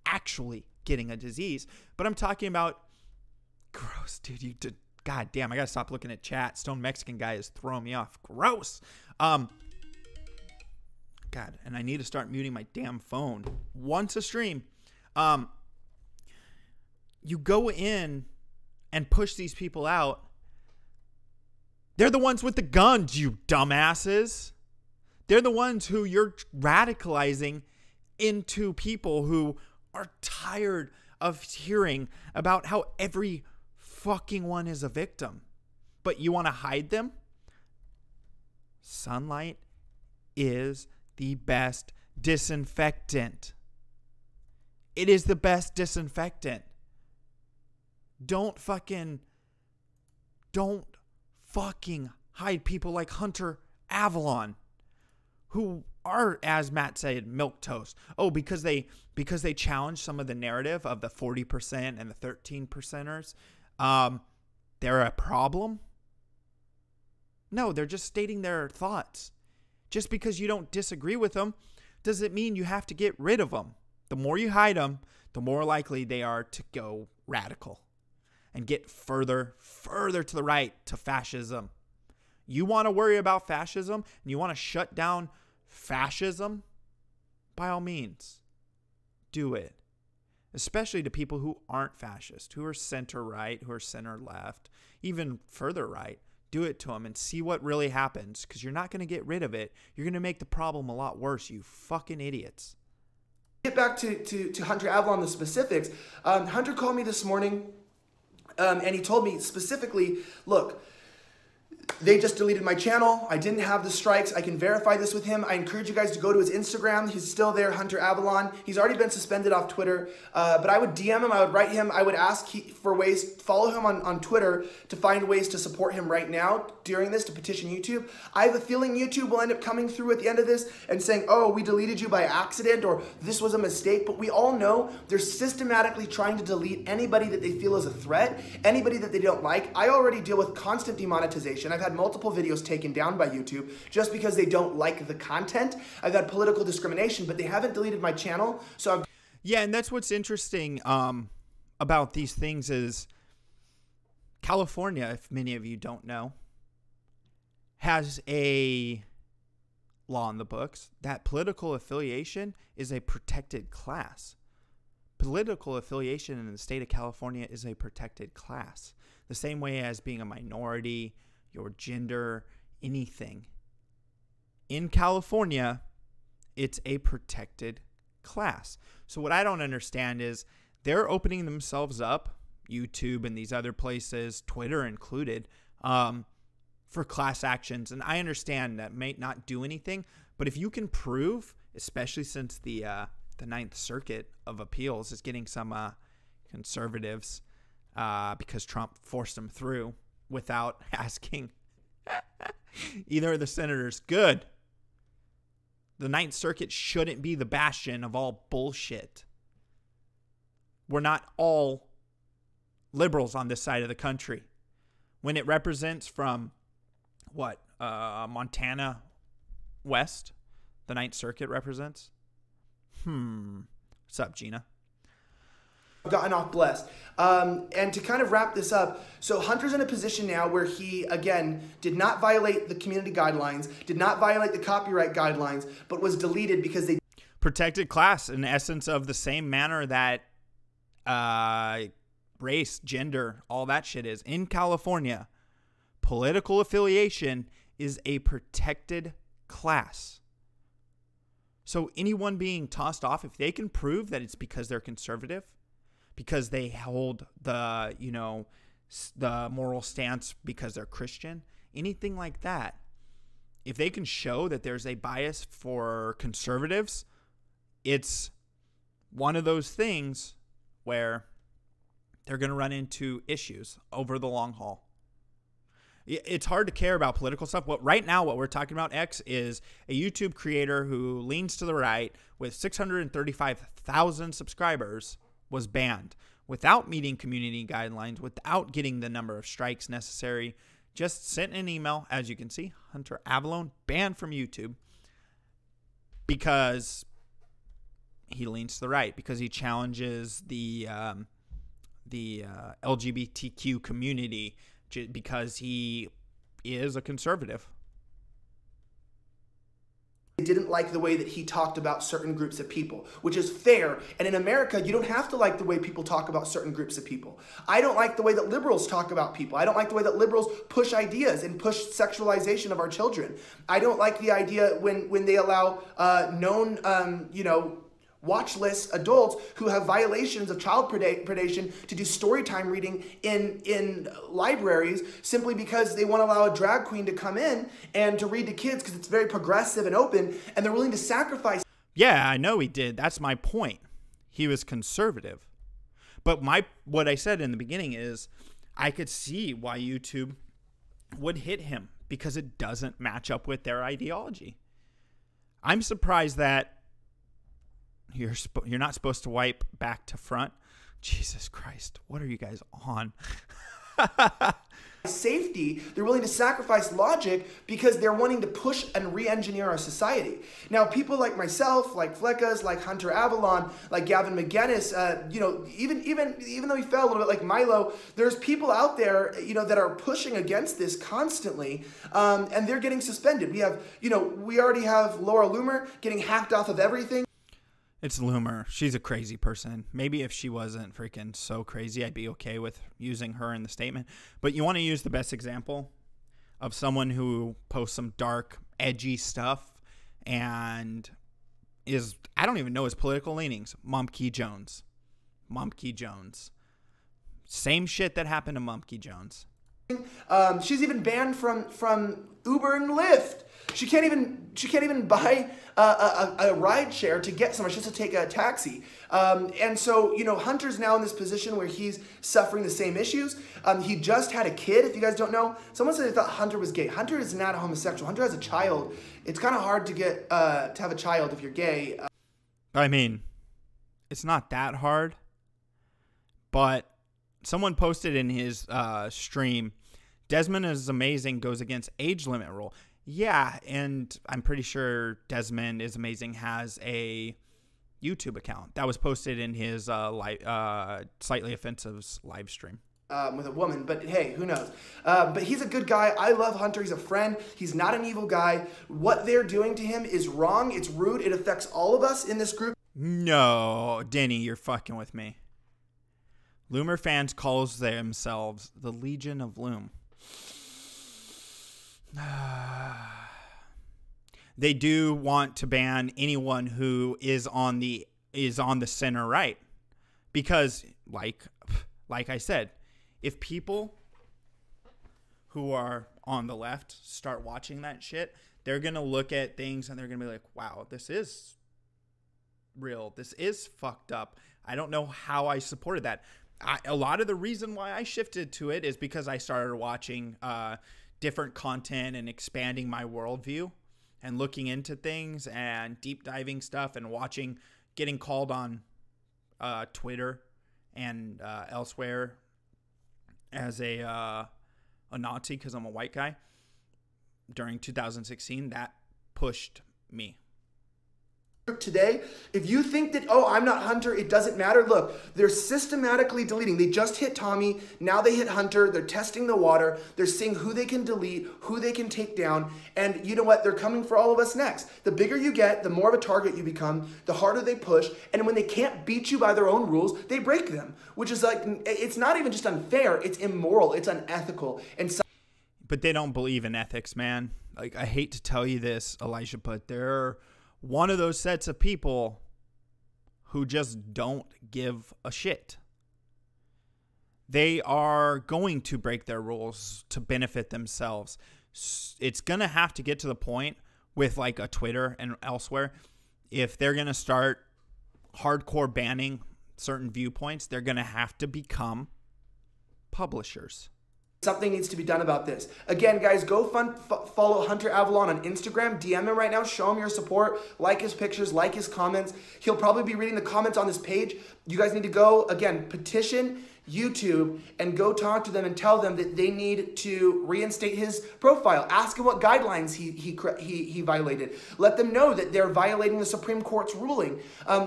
actually getting a disease, but I'm talking about gross, dude. You did. God damn, I gotta stop looking at chat. Stone Mexican guy is throwing me off. Gross. God, and I need to start muting my damn phone once a stream. You go in and push these people out. They're the ones with the guns, you dumbasses. They're the ones who you're radicalizing into people who are tired of hearing about how every fucking one is a victim, but you want to hide them. Sunlight is the best disinfectant. It is the best disinfectant. Don't fucking hide people like Hunter Avallone, who are, as Matt said, milquetoast. Oh, because they challenge some of the narrative of the 40% and the 13%ers. They're a problem? No, they're just stating their thoughts. Just because you don't disagree with them doesn't mean you have to get rid of them. The more you hide them, the more likely they are to go radical and get further to the right, to fascism. You want to worry about fascism and you want to shut down fascism? By all means, do it. Especially to people who aren't fascist, who are center right, who are center left, even further right. Do it to them and see what really happens, because you're not going to get rid of it. You're going to make the problem a lot worse, you fucking idiots. Get back to Hunter Avallone, the specifics. Hunter called me this morning and he told me specifically, look, they just deleted my channel. I didn't have the strikes. I can verify this with him. I encourage you guys to go to his Instagram. He's still there, Hunter Avallone. He's already been suspended off Twitter. But I would DM him. I would write him. I would ask for ways, follow him on Twitter to find ways to support him right now during this, to petition YouTube. I have a feeling YouTube will end up coming through at the end of this and saying, oh, we deleted you by accident, or this was a mistake. But we all know they're systematically trying to delete anybody that they feel is a threat, anybody that they don't like. I already deal with constant demonetization. I've had multiple videos taken down by YouTube just because they don't like the content. I've had political discrimination, but they haven't deleted my channel. So yeah, and that's what's interesting about these things is, California, if many of you don't know, has a law in the books that political affiliation is a protected class. Political affiliation in the state of California is a protected class. The same way as being a minority, your gender, anything. In California, it's a protected class. So what I don't understand is they're opening themselves up, YouTube and these other places, Twitter included, for class actions. And I understand that may not do anything, but if you can prove, especially since the Ninth Circuit of Appeals is getting some conservatives because Trump forced them through without asking either of the senators. Good. The Ninth Circuit shouldn't be the bastion of all bullshit. We're not all liberals on this side of the country. When it represents from, Montana West, the Ninth Circuit represents? What's up, Gina? Gotten off blessed. And to kind of wrap this up, so Hunter's in a position now where he, again, did not violate the community guidelines, did not violate the copyright guidelines, but was deleted because they... Protected class, in essence, of the same manner that race, gender, all that shit is. In California, political affiliation is a protected class. So anyone being tossed off, if they can prove that it's because they're conservative, because they hold the moral stance because they're Christian, anything like that, if they can show that there's a bias for conservatives, it's one of those things where they're going to run into issues over the long haul. It's hard to care about political stuff. Right now, what we're talking about, X, is a YouTube creator who leans to the right with 635,000 subscribers was banned without meeting community guidelines, without getting the number of strikes necessary. Just sent an email, as you can see, Hunter Avallone banned from YouTube because he leans to the right, because he challenges the LGBTQ community, because he is a conservative. They didn't like the way that he talked about certain groups of people, which is fair. And in America, you don't have to like the way people talk about certain groups of people. I don't like the way that liberals talk about people. I don't like the way that liberals push ideas and push sexualization of our children. I don't like the idea when they allow watch list adults who have violations of child predation to do storytime reading in libraries simply because they want to allow a drag queen to come in and to read to kids because it's very progressive and open, and they're willing to sacrifice. Yeah, I know he did. That's my point. He was conservative. But what I said in the beginning is I could see why YouTube would hit him because it doesn't match up with their ideology. I'm surprised that you're not supposed to wipe back to front. Jesus Christ, what are you guys on? Safety, they're willing to sacrifice logic because they're wanting to push and re-engineer our society. Now, people like myself, like Fleckas, like Hunter Avallone, like Gavin McGinnis, even though he fell a little bit like Milo, there's people out there, that are pushing against this constantly, and they're getting suspended. We already have Laura Loomer getting hacked off of everything. It's Loomer. She's a crazy person. Maybe if she wasn't freaking so crazy, I'd be okay with using her in the statement. But you want to use the best example of someone who posts some dark, edgy stuff and I don't even know his political leanings. Mumkey Jones. Same shit that happened to Mumkey Jones. She's even banned from Uber and Lyft. She can't even buy a ride share to get somewhere. She has to take a taxi. And so, Hunter's now in this position where he's suffering the same issues. He just had a kid. If you guys don't know, someone said they thought Hunter was gay. Hunter is not a homosexual. Hunter has a child. It's kind of hard to get to have a child if you're gay. I mean, it's not that hard. But someone posted in his stream, Desmond is amazing, goes against age limit rule. Yeah, and I'm pretty sure Desmond is Amazing has a YouTube account that was posted in his Slightly Offensive's live stream. with a woman, but hey, who knows? But he's a good guy. I love Hunter. He's a friend. He's not an evil guy. What they're doing to him is wrong. It's rude. It affects all of us in this group. No, Denny, you're fucking with me. Loomer fans calls themselves the Legion of Loom. They do want to ban anyone who is on the center right, because like I said, if people who are on the left start watching that shit, they're going to look at things and they're going to be like, wow, this is real. This is fucked up. I don't know how I supported that. A lot of the reason why I shifted to it is because I started watching different content and expanding my worldview and looking into things and deep diving stuff and getting called on Twitter and elsewhere as a Nazi because I'm a white guy during 2016. That pushed me. Today, if you think that, oh, I'm not Hunter, it doesn't matter, look, they're systematically deleting. They just hit Tommy, now they hit Hunter, they're testing the water, they're seeing who they can delete, who they can take down, and you know what, they're coming for all of us next. The bigger you get, the more of a target you become, the harder they push, and when they can't beat you by their own rules, they break them, which is like, it's not even just unfair, it's immoral, it's unethical, and but they don't believe in ethics, man. Like, I hate to tell you this, Elijah, but they're one of those sets of people who just don't give a shit. They are going to break their rules to benefit themselves. It's going to have to get to the point with like a Twitter and elsewhere. If they're going to start hardcore banning certain viewpoints, they're going to have to become publishers. Something needs to be done about this. Again, guys, go follow Hunter Avallone on Instagram. DM him right now. Show him your support. Like his pictures. Like his comments. He'll probably be reading the comments on this page. You guys need to go, again, petition YouTube and go talk to them and tell them that they need to reinstate his profile. Ask him what guidelines he violated. Let them know that they're violating the Supreme Court's ruling.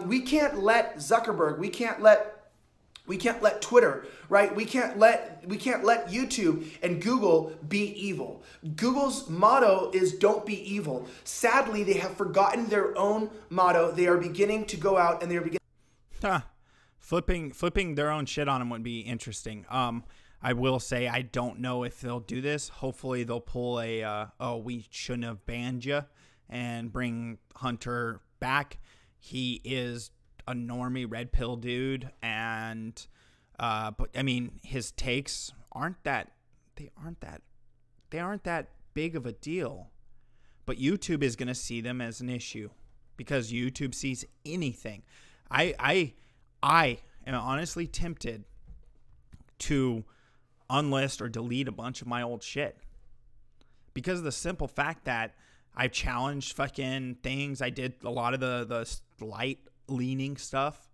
We can't let Zuckerberg, we can't let Twitter, right? We can't let YouTube and Google be evil. Google's motto is don't be evil. Sadly, they have forgotten their own motto. They are beginning to go out and they are beginning. Flipping their own shit on them would be interesting. I will say I don't know if they'll do this. Hopefully they'll pull we shouldn't have banned you and bring Hunter back. He is a normie red pill dude, and but I mean his takes aren't that big of a deal. But YouTube is gonna see them as an issue because YouTube sees anything. I am honestly tempted to unlist or delete a bunch of my old shit because of the simple fact that I've challenged fucking things. I did a lot of the light leaning stuff.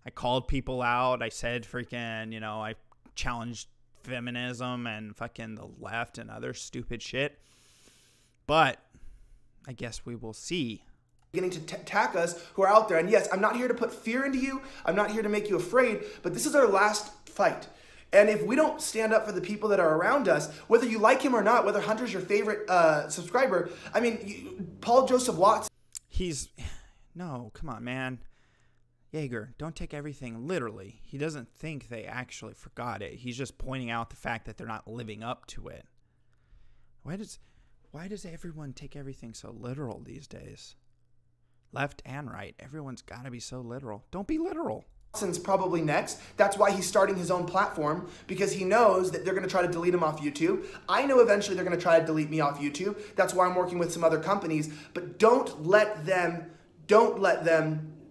I called people out. I said freaking, I challenged feminism and fucking the left and other stupid shit. But I guess we will see. Beginning to attack us who are out there. And yes, I'm not here to put fear into you. I'm not here to make you afraid, but this is our last fight. And if we don't stand up for the people that are around us, whether you like him or not, whether Hunter's your favorite subscriber, I mean, Paul Joseph Watts. No, come on, man. Jaeger, don't take everything literally. He doesn't think they actually forgot it. He's just pointing out the fact that they're not living up to it. Why does everyone take everything so literal these days? Left and right. Everyone's got to be so literal. Don't be literal. Watson's probably next. That's why he's starting his own platform, because he knows that they're going to try to delete him off YouTube. I know eventually they're going to try to delete me off YouTube. That's why I'm working with some other companies. But don't let them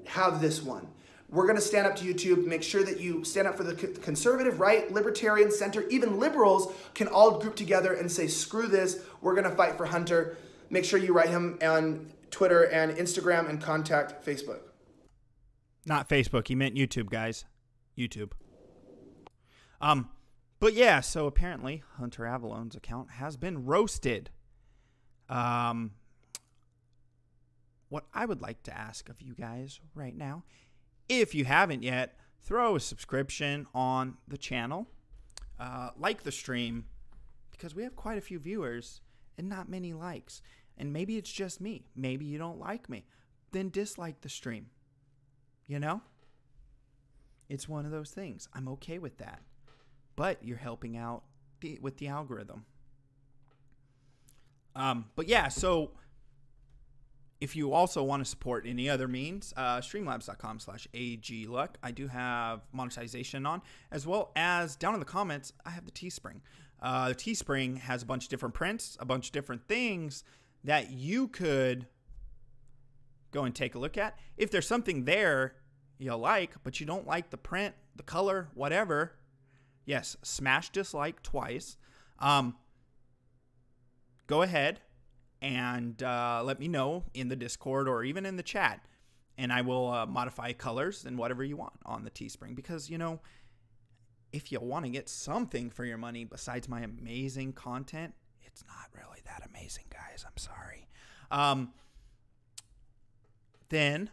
have this one. We're going to stand up to YouTube, make sure that you stand up for the conservative, right, libertarian, center, even liberals can all group together and say, screw this, we're going to fight for Hunter. Make sure you write him on Twitter and Instagram and contact Facebook. Not Facebook. He meant YouTube, guys. YouTube. But yeah, so apparently Hunter Avallone's account has been roasted. What I would like to ask of you guys right now, if you haven't yet, throw a subscription on the channel. like the stream, because we have quite a few viewers and not many likes. And maybe it's just me. Maybe you don't like me. Then dislike the stream. You know? It's one of those things. I'm okay with that. But you're helping out with the algorithm. But yeah, so if you also want to support any other means, streamlabs.com/AGluck. I do have monetization on, as well as down in the comments, I have the Teespring. The Teespring has a bunch of different prints, a bunch of different things that you could go and take a look at. If there's something there you like, but you don't like the print, the color, whatever, yes, smash dislike twice. Go ahead and let me know in the Discord or even in the chat, and I will modify colors and whatever you want on the Teespring, because, you know, if you want to get something for your money besides my amazing content, it's not really that amazing, guys. I'm sorry. Then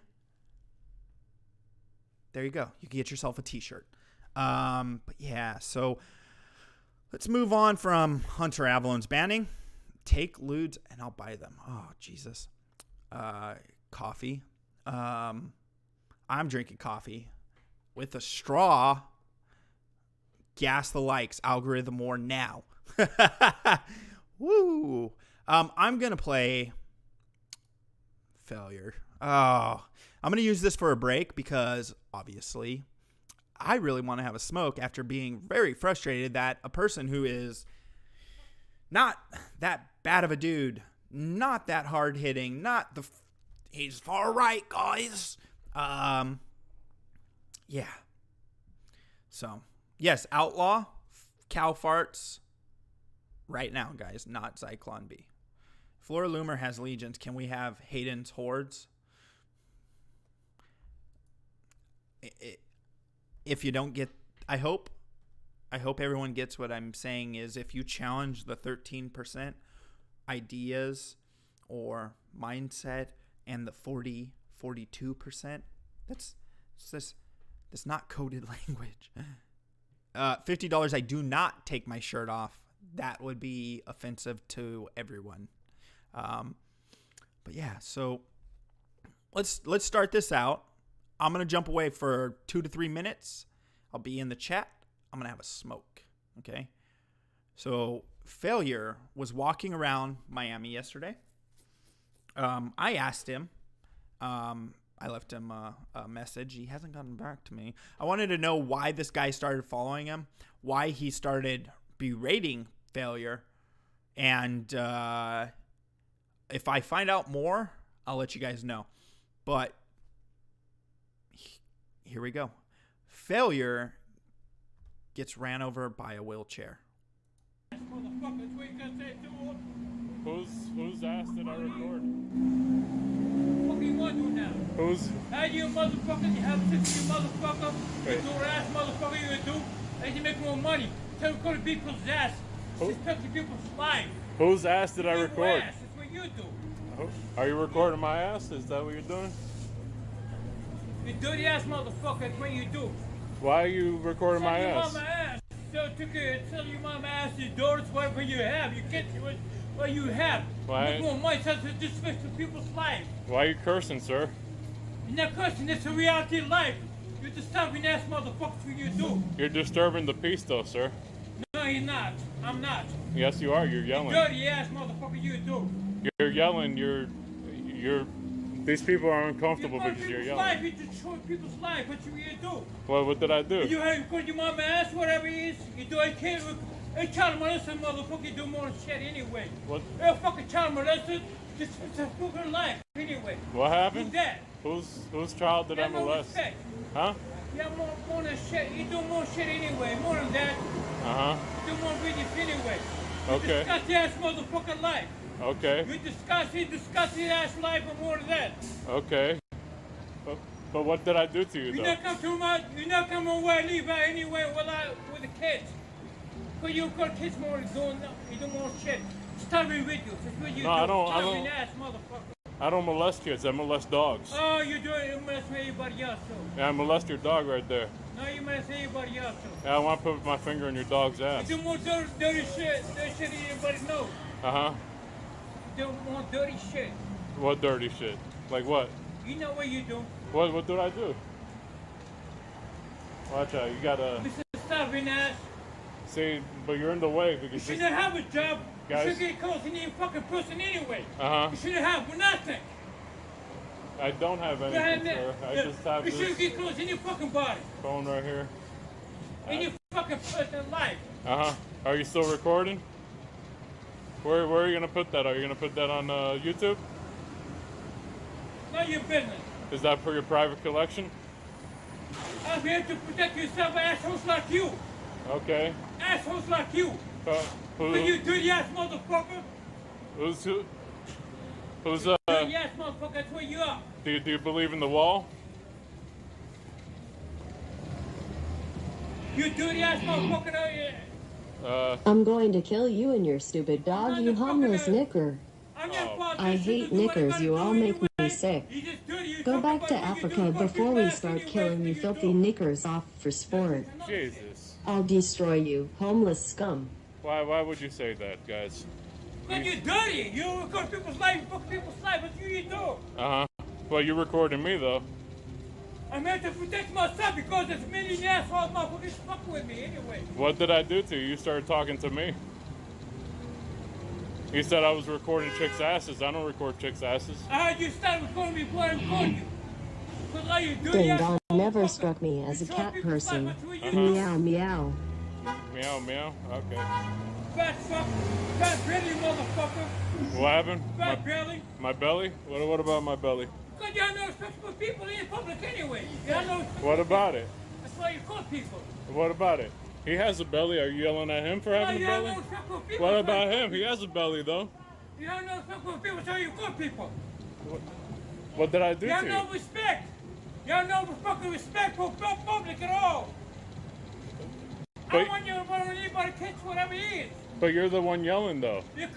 there you go. You can get yourself a t-shirt. But yeah, so let's move on from Hunter Avallone's banning. Take lewds and I'll buy them. Oh, Jesus. Coffee. I'm drinking coffee with a straw. Gas the likes. Algorithm war now. Woo. I'm going to play Failure. Oh, I'm going to use this for a break because obviously I really want to have a smoke after being very frustrated that a person who is not that bad of a dude, not that hard hitting, he's far right, guys. Yeah. So, yes, outlaw cow farts right now, guys, not Zyklon B. Flora Loomer has legions. Can we have Hayden's hordes? If you don't get, I hope everyone gets what I'm saying is, if you challenge the 13% ideas or mindset and the 42%, that's not coded language. $50, I do not take my shirt off. That would be offensive to everyone. But yeah, so let's start this out. I'm going to jump away for 2 to 3 minutes. I'll be in the chat. I'm going to have a smoke. Okay. So Failure was walking around Miami yesterday. I asked him, I left him a message. He hasn't gotten back to me. I wanted to know why this guy started following him, why he started berating Failure. And if I find out more, I'll let you guys know. But here we go. Failure gets ran over by a wheelchair. Whose ass did I record? What do you want to do now? Who's? How you motherfucker? You have sex with your motherfucker? Wait. You ass motherfucker you do? And you make more money. Tell me go to people's ass. Disrespecting people's lives. Whose ass did I record? Ass. That's what you do. Are you recording my ass? Is that what you're doing? You dirty ass motherfucker, that's what you do. Why are you recording my Tell your ass? mama ass. Tell your mama ass your daughters whatever you have. You get what you have. Why? Make more money to disrespect people's lives. Why are you cursing, sir? You're not cursing, it's a reality of life. You're disturbing ass motherfuckers what you do. You're disturbing the peace, though, sir. No, you're not. I'm not. Yes, you are. You're yelling. Dirty ass motherfucker you do. You're yelling. You're. These people are uncomfortable because you're yelling. You destroy people's life. What you do? Well, what did I do? You call your mama ass, whatever it is. You do a kid with a child molester, motherfucker. You do more shit anyway. What? You're a fucking child molester. Just fucking life anyway. What happened? Who's that? Whose child did I molest? Respect. Huh? You have more than shit. You do more shit anyway. More than that. You do more videos anyway. Okay. Disgusting ass motherfucking life. Okay. You disgusting ass life and more than that. Okay. But what did I do to you, though? You're not coming where I live at anyway with the kids. Because you've got kids more doing, you do more shit. Disturbing videos. That's what you do. I don't. Disturbing ass motherfucker. I don't molest kids. I molest dogs. Oh, you molest anybody else, too. Yeah, I molest your dog right there. No, you molest anybody else, too. Yeah, I want to put my finger in your dog's ass. You do more dirty shit. Dirty shit anybody knows. Uh-huh. You do more dirty shit. What dirty shit? Like what? You know what you do. What did I do? Watch out, you gotta... Mr. Starving ass. See, but you're in the way You because... shouldn't have a job. Guys. You should get close to any fucking person anyway. Uh-huh. You shouldn't have nothing. I don't have anything, sir. I just have You should this get close to any fucking body. phone right here. Any fucking person life. Uh-huh. Are you still recording? Where are you going to put that? Are you going to put that on YouTube? Not your business. Is that for your private collection? I'm here to protect yourself, assholes like you. Okay. Assholes like you. Who, But you dirty ass motherfucker. who's Dirty ass motherfucker, that's where you are. do you believe in the wall? You dirty ass motherfucker. I'm going to kill you and your stupid dog, you homeless knicker. I hate knickers, you all make me sick. Go back to Africa before we start killing you filthy knickers off for sport. Jesus. I'll destroy you, homeless scum. Why would you say that, guys? Because you're dirty. You record people's life, you fuck people's life. That's what you do. Uh-huh. Well, you're recording me, though. I'm here to protect myself because there's many assholes motherfuckers fuck with me anyway. What did I do to you? You started talking to me. You said I was recording chicks' asses. I don't record chicks' asses. I heard you started recording me before I recorded you. Because all you dirty Ding ass dong motherfucker. never struck me as a You show cat people's person. life, that's what you do. Meow meow. Meow, meow. Okay. Fat fuck, fat belly motherfucker. What happened? Fat belly. My belly? What about my belly? Because you have no respect for people in public anyway. You have no respect What for about people. it? That's why you call people. What about it? He has a belly. Are you yelling at him for No, having a you have belly? no respect for people. What that's about why- him? He has a belly, though. You have no respect for people, so you call people. What did I do You to have you? no respect. You have no fucking respect for public at all. I But- want you to want anybody to catch whatever he is. But you're the one yelling, though. You're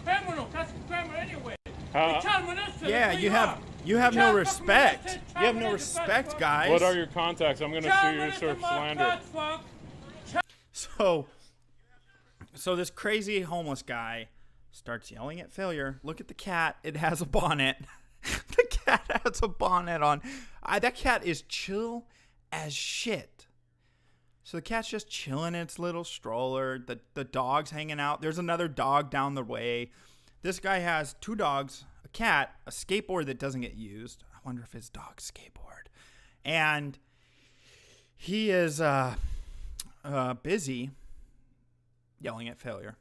criminal. That's a criminal anyway. How- You're child molester, Yeah, that's you what have you have no Child respect. molester, You child have no molester, respect, fuck. guys. What are your contacts? I'm going to Child sue you molester, for slander. fuck. So this crazy homeless guy starts yelling at Failure. Look at the cat. It has a bonnet. The cat has a bonnet on. That cat is chill as shit. So the cat's just chilling in its little stroller. The dog's hanging out. There's another dog down the way. This guy has 2 dogs, a cat, a skateboard that doesn't get used. I wonder if his dog's skateboard. And he is busy yelling at Failure.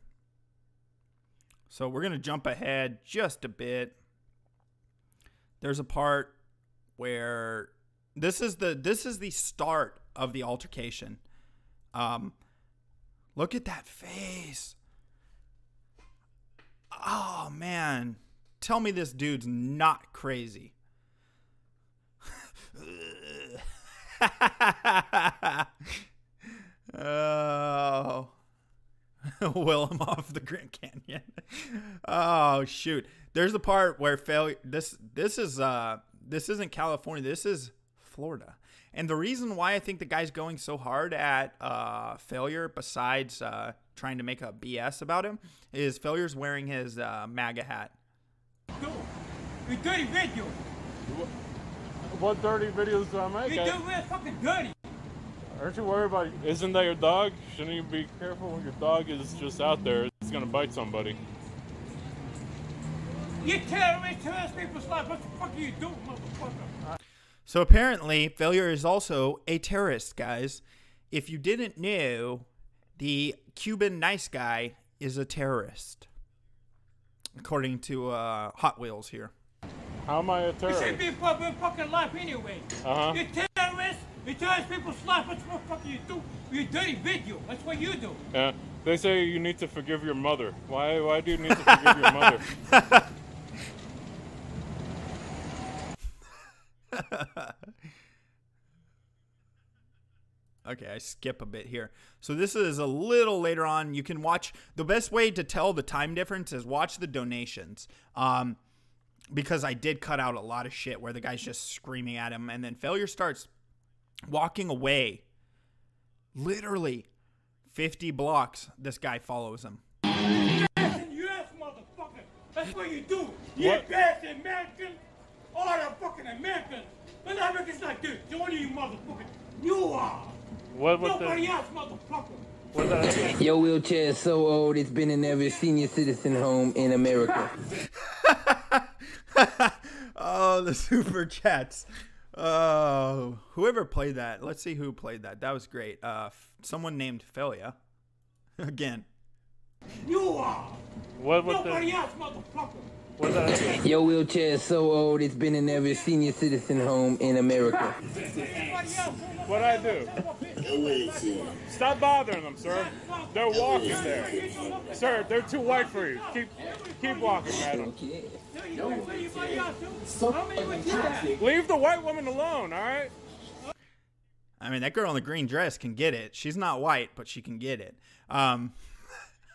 So we're going to jump ahead just a bit. There's a part where this is the start of the altercation. Look at that face. Oh man, tell me this dude's not crazy. Oh. Willem off the Grand Canyon. Oh shoot. There's the part where Failure this isn't California, this is Florida. And the reason why I think the guy's going so hard at Failure, besides trying to make a BS about him, is Failure's wearing his MAGA hat. You dirty video. What dirty videos do I make? You do real fucking dirty. Aren't you worried about... Isn't that your dog? Shouldn't you be careful when your dog is just out there? It's going to bite somebody. You terrorist people's life. What the fuck are you doing, motherfucker? So apparently, Failure is also a terrorist, guys. If you didn't know, the Cuban nice guy is a terrorist, according to Hot Wheels here. How am I a You terrorist? should be fucking life anyway. Uh-huh. You terrorist. You terrorist people's life. What the fuck you do? You dirty video. That's what you do. Yeah. They say you need to forgive your mother. Why do you need to forgive your mother? Okay, I skip a bit here. So this is a little later on. You can watch. The best way to tell the time difference is watch the donations. Because I did cut out a lot of shit where the guy's just screaming at him. And then Failure starts walking away. Literally 50 blocks, this guy follows him. Yes, motherfucker. That's what you do. You embarrass the Americans. All the fucking Americans. But Americans like this. Only you motherfucker. You are. Nobody else, motherfucker. Your wheelchair is so old, it's been in every senior citizen home in America. Oh, the super chats. Oh, whoever played that. Let's see who played that. That was great. Someone named Failure. Again. You are. Nobody else, motherfucker. Your wheelchair is so old, it's been in every senior citizen home in America. What'd I do? Stop bothering them, sir. They're walking there. Sir, they're too white for you. Keep walking, madam. Leave the white woman alone, all right? I mean, that girl in the green dress can get it. She's not white, but she can get it.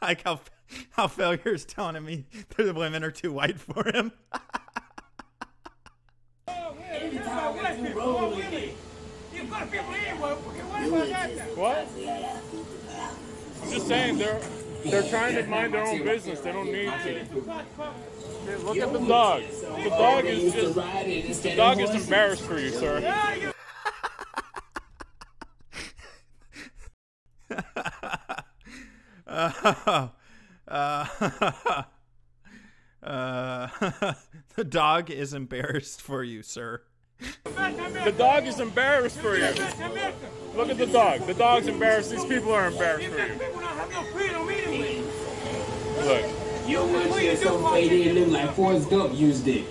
Like how Failure is telling me the women are too white for him. What? I'm just saying they're trying to mind their own business. They don't need to. Look at the dog. The dog is embarrassed for you, sir. The dog is embarrassed for you, sir. The dog is embarrassed for you. Look at the dog. The dog's embarrassed. These people are embarrassed for you. Look. You so faded, it look like Forrest Gump used it.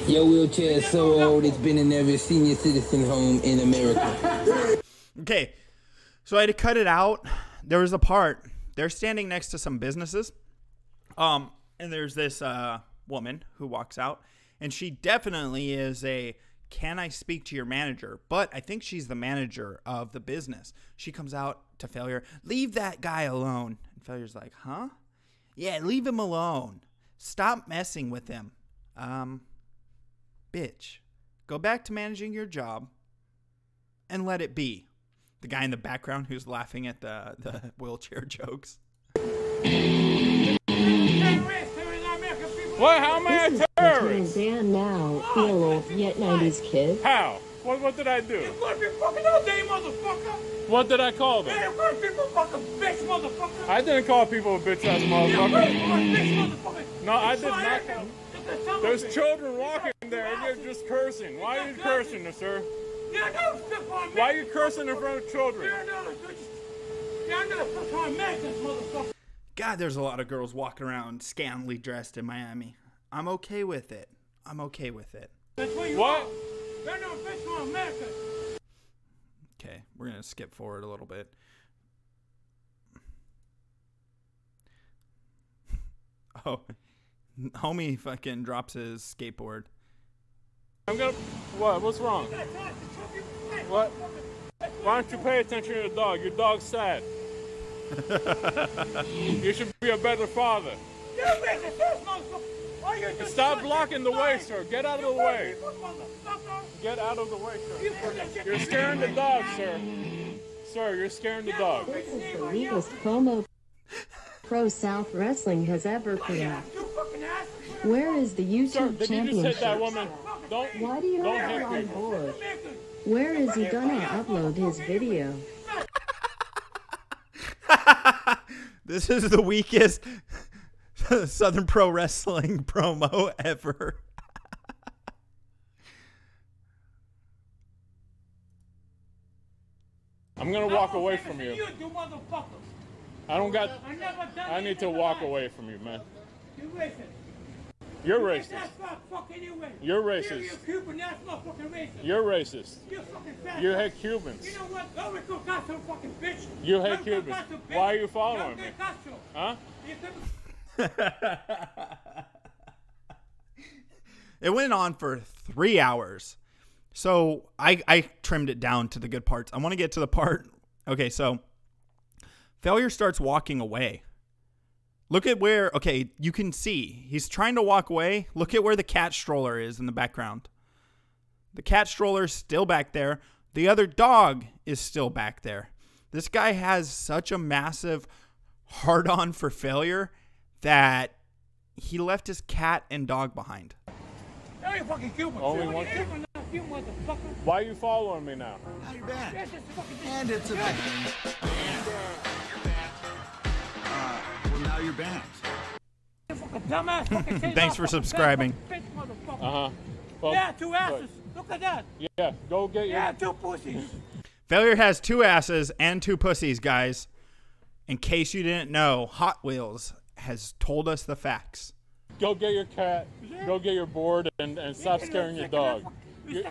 Your wheelchair is so old, it's been in every senior citizen home in America. Okay, so I had to cut it out. There was a part. They're standing next to some businesses. And there's this woman who walks out. And she definitely is a, can I speak to your manager? But I think she's the manager of the business. She comes out to Failure. Leave that guy alone. And Failure's like, huh? Yeah, leave him alone. Stop messing with him. Bitch. Go back to managing your job and let it be. The guy in the background who's laughing at the wheelchair jokes. What? How am I a terrorist? Dan now, you little Vietnamese kid. How? What did I do? You're gonna be fucking all day, motherfucker. What did I call them? You're gonna be fucking bitch, motherfucker. I didn't call people a bitch ass motherfucker. No, I did not. There's children walking there and you're just cursing. Why are you cursing, sir? Why are you cursing in front of children? God, there's a lot of girls walking around scantily dressed in Miami. I'm okay with it. I'm okay with it. What? Okay, we're going to skip forward a little bit. Oh, homie fucking drops his skateboard. I'm gonna... What? What's wrong? What? Why don't you pay attention to the dog? Your dog's sad. You should be a better father. Stop blocking the way, sir. Get out of the way. Get out of the way, sir. You're scaring the dog, sir. Sir, you're scaring the dog. This is the weakest promo Pro South Wrestling has ever put out. Where is the YouTube Sir, did championship? you just hit that woman? Why do you not get on board? Where is he gonna upload his video? This is the weakest Southern Pro Wrestling promo ever. I'm gonna walk away from you. I need to walk away from you, man. You're racist. You're racist. You're racist. You hate Cubans. You know what? You hate Cubans. Why are you following me? Huh? It went on for 3 hours. So I trimmed it down to the good parts. I want to get to the part. Okay, so Failure starts walking away. Look at where, okay, you can see. He's trying to walk away. Look at where the cat stroller is in the background. The cat stroller is still back there. The other dog is still back there. This guy has such a massive hard-on for Failure that he left his cat and dog behind. Only one. Why are you following me now? Now you're back. And it's a bang. Well, now you're back. Thanks for subscribing. Well, yeah, 2 asses. Look at that. Yeah, go get your... Yeah, 2 pussies. Failure has 2 asses and 2 pussies, guys. In case you didn't know, Hot Wheels has told us the facts. Go get your cat, go get your board, and stop scaring your dog. See,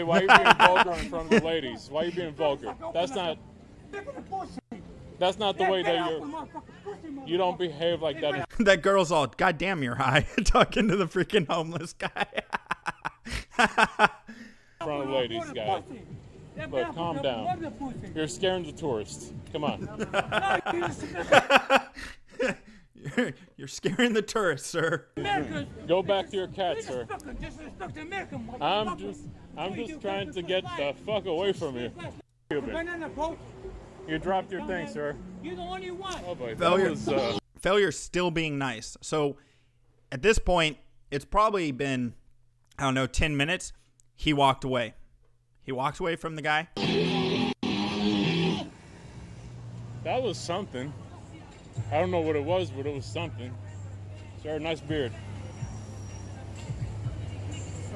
why are you being vulgar in front of the ladies? Why are you being vulgar? That's not the way that you don't behave like that. That girl's all, God damn, you're high, talking to the freaking homeless guy. In front of ladies, guys. Look, calm down. You're scaring the tourists. Come on. You're scaring the tourists, sir. Go back to your cat, sir. I'm just trying to get the fuck away from you. You dropped your thing, sir. You're the only one. Oh boy, Failure's still being nice. So at this point, it's probably been, I don't know, 10 minutes. He walked away. He walked away from the guy. That was something. I don't know what it was, but it was something. Sir, nice beard.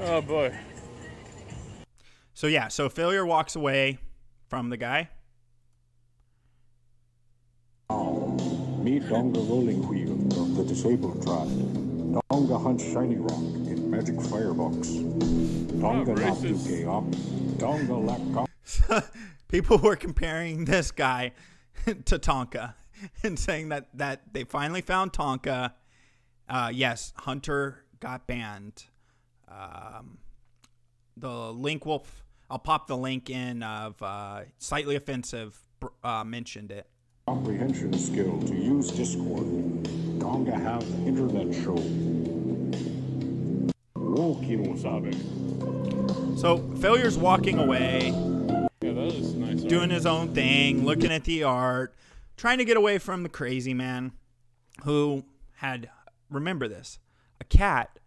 Oh boy. So yeah, so Failure walks away from the guy. Meet Donga Rolling Wheel of the disabled tribe. Donga hunts shiny rock in magic firebox. Donga Lapuke up. Donga Lak. People were comparing this guy to Tonka and saying that they finally found Tonka. Yes, Hunter got banned. The link I'll pop the link in of Slightly Offensive mentioned it. Comprehension skill to use Discord. Donga have internet show. So Failure's walking away. Yeah, that is nice. Doing his own thing, looking at the art, trying to get away from the crazy man who had, remember this, a cat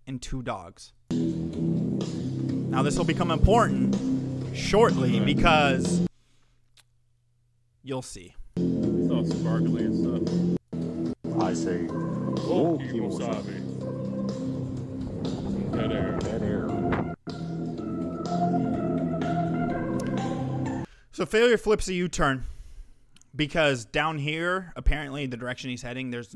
and 2 dogs. Now this will become important shortly because you'll see. It's all sparkly and stuff. I say, wasabi. Dead air. Dead air. So Failure flips a U-turn because down here, apparently the direction he's heading, there's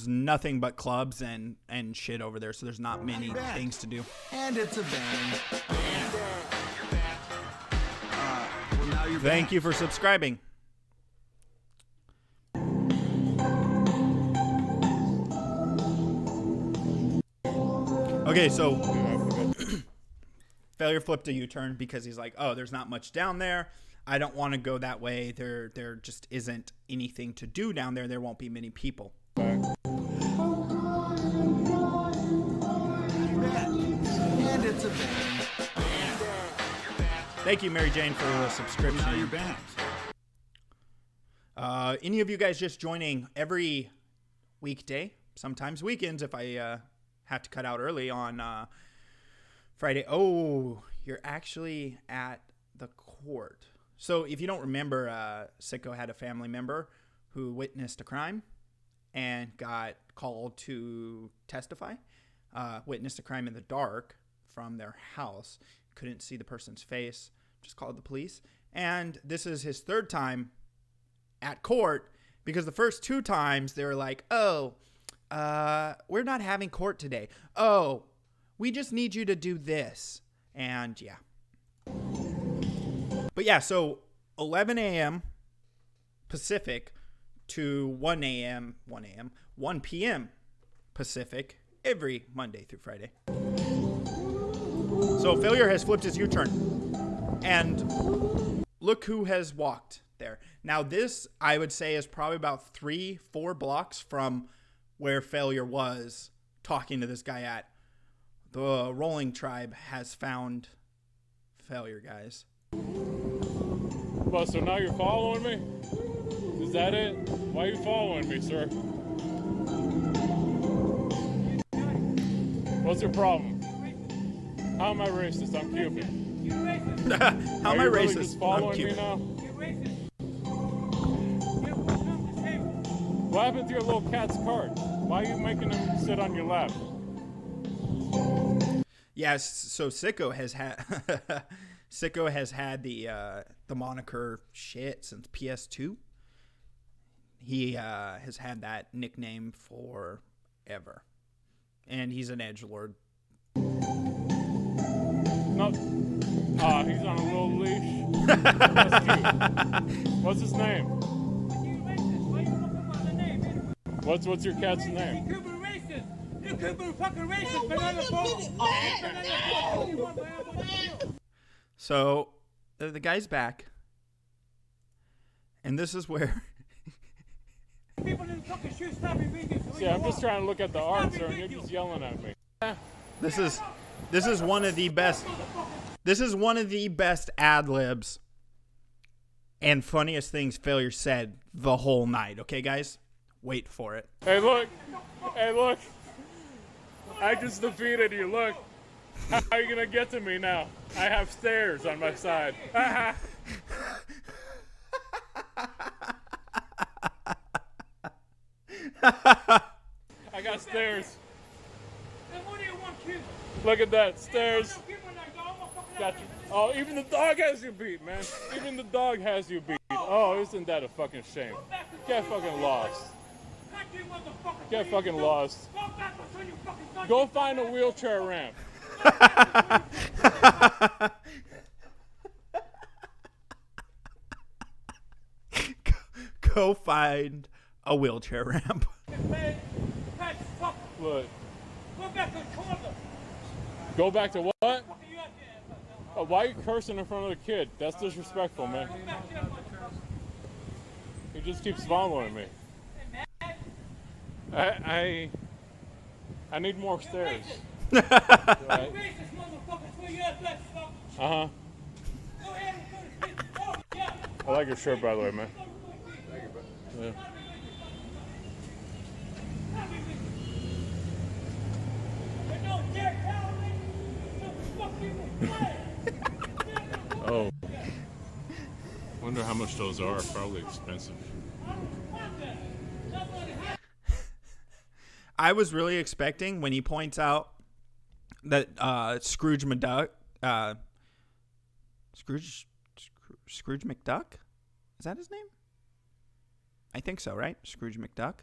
nothing but clubs and shit over there, so there's not many things to do. And it's a bang. Thank you for subscribing. Okay, so Failure flipped a U-turn because he's like, oh, there's not much down there. I don't want to go that way. There just isn't anything to do down there. There won't be many people. And it's a bang. Thank you, Mary Jane, for the subscription. Now you're back. Any of you guys just joining every weekday, sometimes weekends if I have to cut out early on Friday. Oh, you're actually at the court. So if you don't remember, Sicko had a family member who witnessed a crime and got called to testify. Witnessed a crime in the dark from their house. Couldn't see the person's face. Just called the police. And this is his 3rd time at court because the first 2 times they were like, oh, we're not having court today. Oh, we just need you to do this. And yeah. But yeah, so 11 a.m. Pacific to 1 p.m. Pacific every Monday through Friday. So Failure has flipped his U-turn. And look who has walked there. Now this, I would say, is probably about 3-4 blocks from where Failure was talking to this guy at. The Rolling Tribe has found Failure, guys. Well, so now you're following me? Is that it? Why are you following me, sir? What's your problem? How am I racist? I'm Cuban. How am I really racist? Just following I'm Cuban. me now? What happened to your little cat's cart? Why are you making him sit on your lap? Yes, so Sicko has had the moniker shit since PS2. He has had that nickname forever, and he's an edgelord. No, he's on a little leash. That's cute. What's his name? What's your cat's name? You could be fucking racist, banana boat. So the guy's back, and this is where. See, I'm just trying to look at the art, sir, and you're just yelling at me. This is one of the best. This is one of the best ad libs and funniest things Failure said the whole night. Okay, guys, wait for it. Hey, look! Hey, look! I just defeated you. Look, how are you gonna get to me now? I have stairs on my side. I got stairs. Look at that, stairs. Got you. Oh, even the dog has you beat, man. Even the dog has you beat. Oh, isn't that a fucking shame? Get fucking lost. Get fucking lost. Go find a wheelchair ramp. Go find a wheelchair ramp. Look. Go back to what? Oh, why are you cursing in front of the kid? That's disrespectful, man. He just keeps following me. I need more stairs. Right. Uh-huh. I like your shirt, by the way, man. Yeah. Oh. Wonder how much those are. Probably expensive. I was really expecting when he points out that Scrooge McDuck, Scrooge McDuck, is that his name? I think so, right? Scrooge McDuck,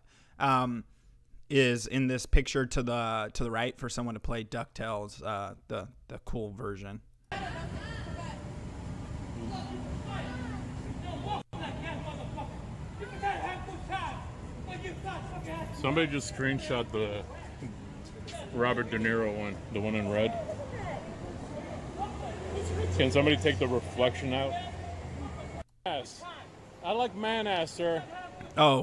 is in this picture to the right for someone to play DuckTales, the cool version. Somebody just screenshot the Robert De Niro one, the one in red. Can somebody take the reflection out? Ass. I like man ass, sir. Oh.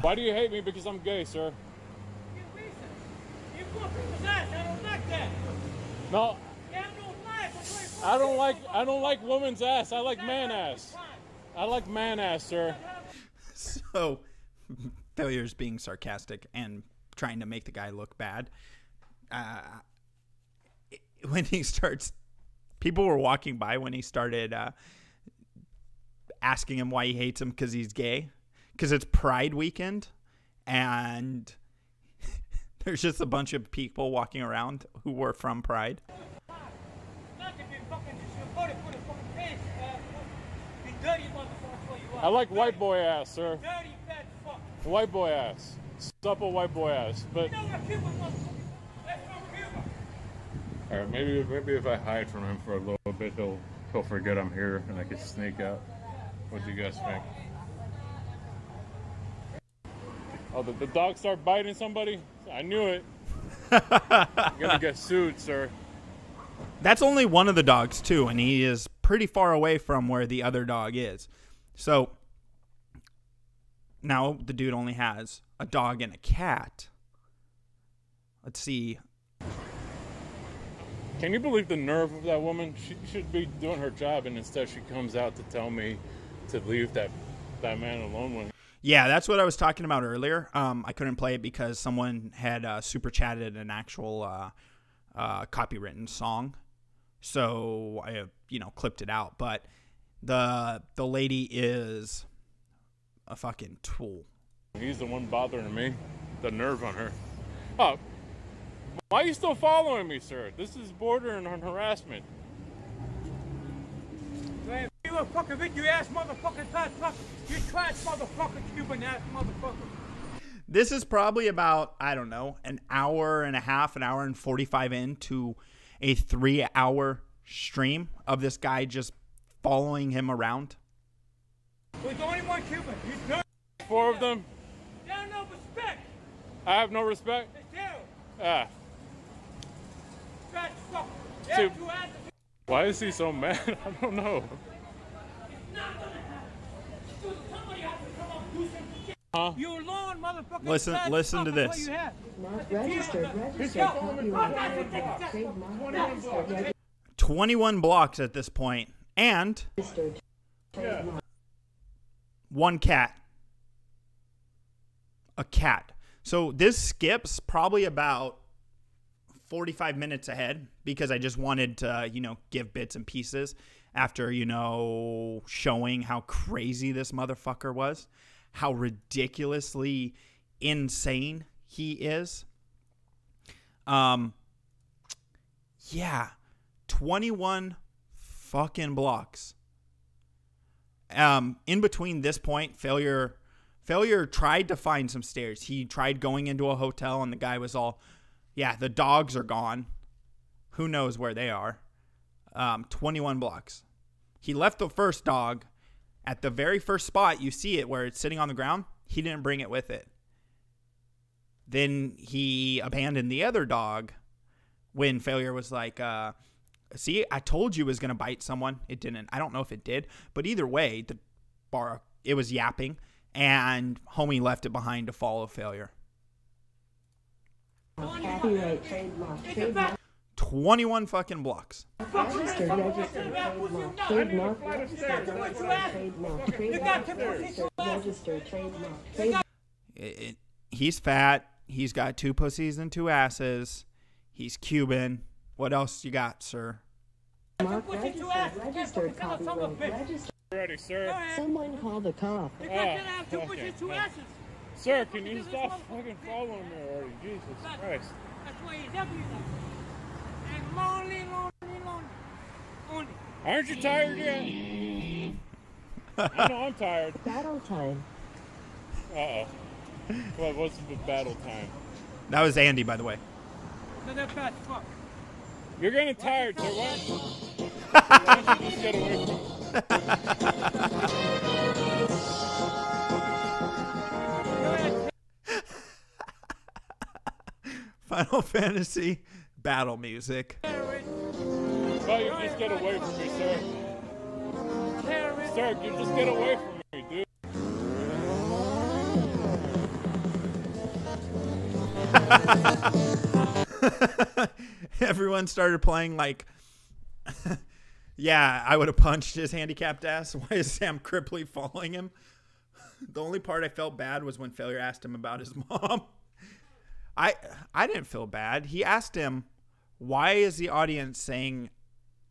Why do you hate me? Because I'm gay, sir. No. I don't like woman's ass. I like man ass. I like man ass, sir. So, Failure's being sarcastic and trying to make the guy look bad. When he starts, people were walking by when he started asking him why he hates him because he's gay. Because it's Pride weekend, and there's just a bunch of people walking around who were from Pride. I like white boy ass, sir. White boy ass. Supple white boy ass. But alright, maybe if I hide from him for a little bit, he'll forget I'm here and I can sneak out. What do you guys think? Oh, the dog start biting somebody? I knew it. gonna get sued, sir. That's only one of the dogs, too, and he is pretty far away from where the other dog is. So, now the dude only has a dog and a cat. Let's see. Can you believe the nerve of that woman? She should be doing her job, and instead she comes out to tell me to leave that man alone when... Yeah, that's what I was talking about earlier. I couldn't play it because someone had super chatted an actual copywritten song. So I, clipped it out. But the lady is a fucking tool. He's the one bothering me. The nerve on her. Oh, why are you still following me, sir? This is bordering on harassment. Man, you a fucking bitch, you ass motherfucker, you trash motherfucker, Cuban ass motherfucker. This is probably about, I don't know, an hour and a half, an hour and 45 into a 3-hour stream of this guy just following him around. There's only one Cuban. You 4 of them. They have no respect. I have no respect. They do. Ah. Trash fucker. See, why is he so mad? I don't know. It's not gonna happen. Somebody has to come up and do some shit. Huh? You alone, motherfucker. Listen to this. Not registered. 21 blocks at this point, and 1 cat. A cat. So this skips probably about 45 minutes ahead because I just wanted to, give bits and pieces after, showing how crazy this motherfucker was, how ridiculously insane he is. Yeah, 21 fucking blocks. In between this point, Failure tried to find some stairs. He tried going into a hotel, and the guy was all, yeah, the dogs are gone. Who knows where they are? 21 blocks. He left the first dog at the very first spot. You see it where it's sitting on the ground. He didn't bring it with it. Then he abandoned the other dog when Failure was like, see, I told you it was going to bite someone. It didn't. I don't know if it did. But either way, it was yapping. And homie left it behind to follow Failure. Copyright, trademark. 21 fucking blocks. Registered, trademark, trademark. He's fat. He's got 2 pussies and 2 asses. He's Cuban. What else you got, sir? Registered, copyright, registered. Ready, sir. Someone call the cop. Okay. Sir, can you stop fucking following me already? Jesus Christ. That's why you W. And lonely. Aren't you tired yet? I know I'm tired. Battle time. Uh-oh. Well, what's the battle time? That was Andy, by the way. Another fat fuck. You're getting tired, sir. Why don't you just get away from me? Final Fantasy battle music. Well, you just get away from me, sir. Sir, you just get away from me, dude. Everyone started playing like, yeah, I would have punched his handicapped ass. Why is Sam Cripley following him? The only part I felt bad was when Failure asked him about his mom. I didn't feel bad. He asked him, why is the audience saying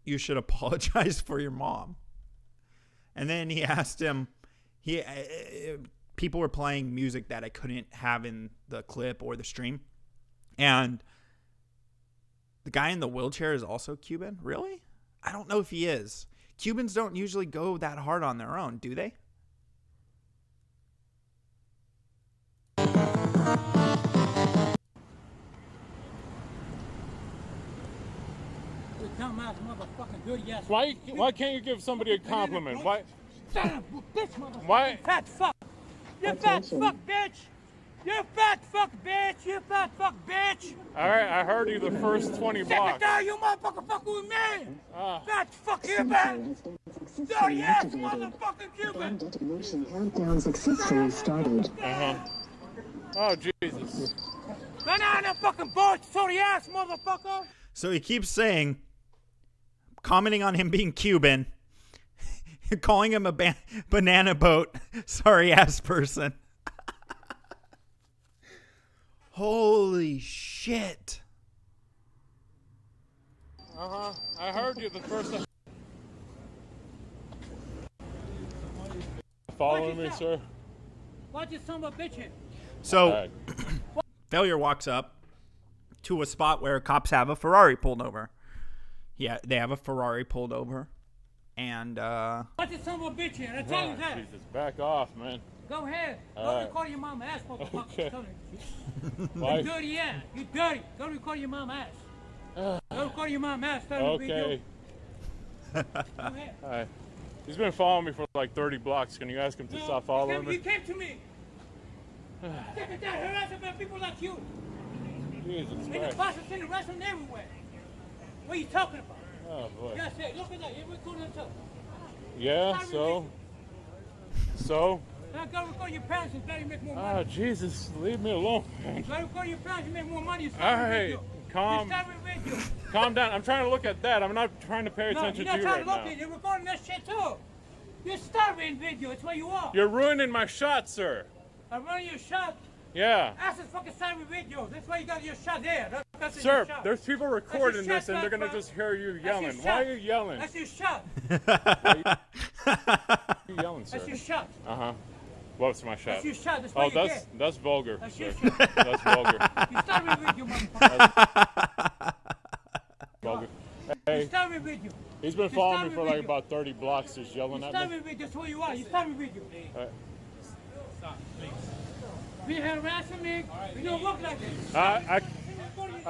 you should apologize for your mom? And then he asked him, people were playing music that I couldn't have in the clip or the stream. And the guy in the wheelchair is also Cuban? Really? I don't know if he is. Cubans don't usually go that hard on their own, do they? Why can't you give somebody a compliment? Why? Son of a bitch, motherfucker. Why? Fat fuck. You fat fuck, bitch. You fat fuck bitch! You fat fuck bitch! Alright, I heard you the first 20 blocks. Secretary, you motherfucker fucking with me! Fat fuck Cuban! Dirty ass motherfucking Cuban! Detonation countdown successfully started. Oh, Jesus. Banana fucking boat, sorry ass motherfucker! So he keeps saying, commenting on him being Cuban, calling him a banana boat, sorry ass person. Holy shit. I heard you the first time. Following me, sir? Watch your son of a bitch. So, Failure walks up to a spot where cops have a Ferrari pulled over. Yeah, they have a Ferrari pulled over. And, watch your son of a bitch, and I tell you that. Jesus, back off, man. Go ahead. Go record your mama ass, motherfucker. Okay. You dirty ass. You dirty. Go record your mama ass. Go record your mama ass. Okay. Go ahead. Alright. He's been following me for like 30 blocks. Can you ask him to stop following me? He came to me. Secretary, harass about people like you. Jesus In the Christ. process, in the wrestling everywhere. What are you talking about? Oh, boy. Yes, hey, look at that. You're recording yourself. Yeah, so? Now go record your parents and you make more money. Oh, Jesus, leave me alone, man. Go record your parents and make more money. All right, calm down. I'm trying to look at that. I'm not trying to pay attention to you right now. You're recording that shit too. You're starving video. It's what you are. You're ruining my shot, sir. I'm running your shot. Yeah. That's a fucking starving video. That's why you got your shot there. That's Sir, your shot. there's people recording this and they're going to just hear you yelling. Why are you yelling? That's your shot. Why are you yelling, sir? That's your shot. Uh-huh. What's my shot? That's your shot. That's what that's vulgar. That's your sir. shot. That's vulgar. You starving video, motherfucker. Vulgar. Hey, starving video. He's been following me for like about 30 blocks just yelling at me. Starving video. That's who you are. You starving video. Stop, please. Be harassing me. You don't look like this. I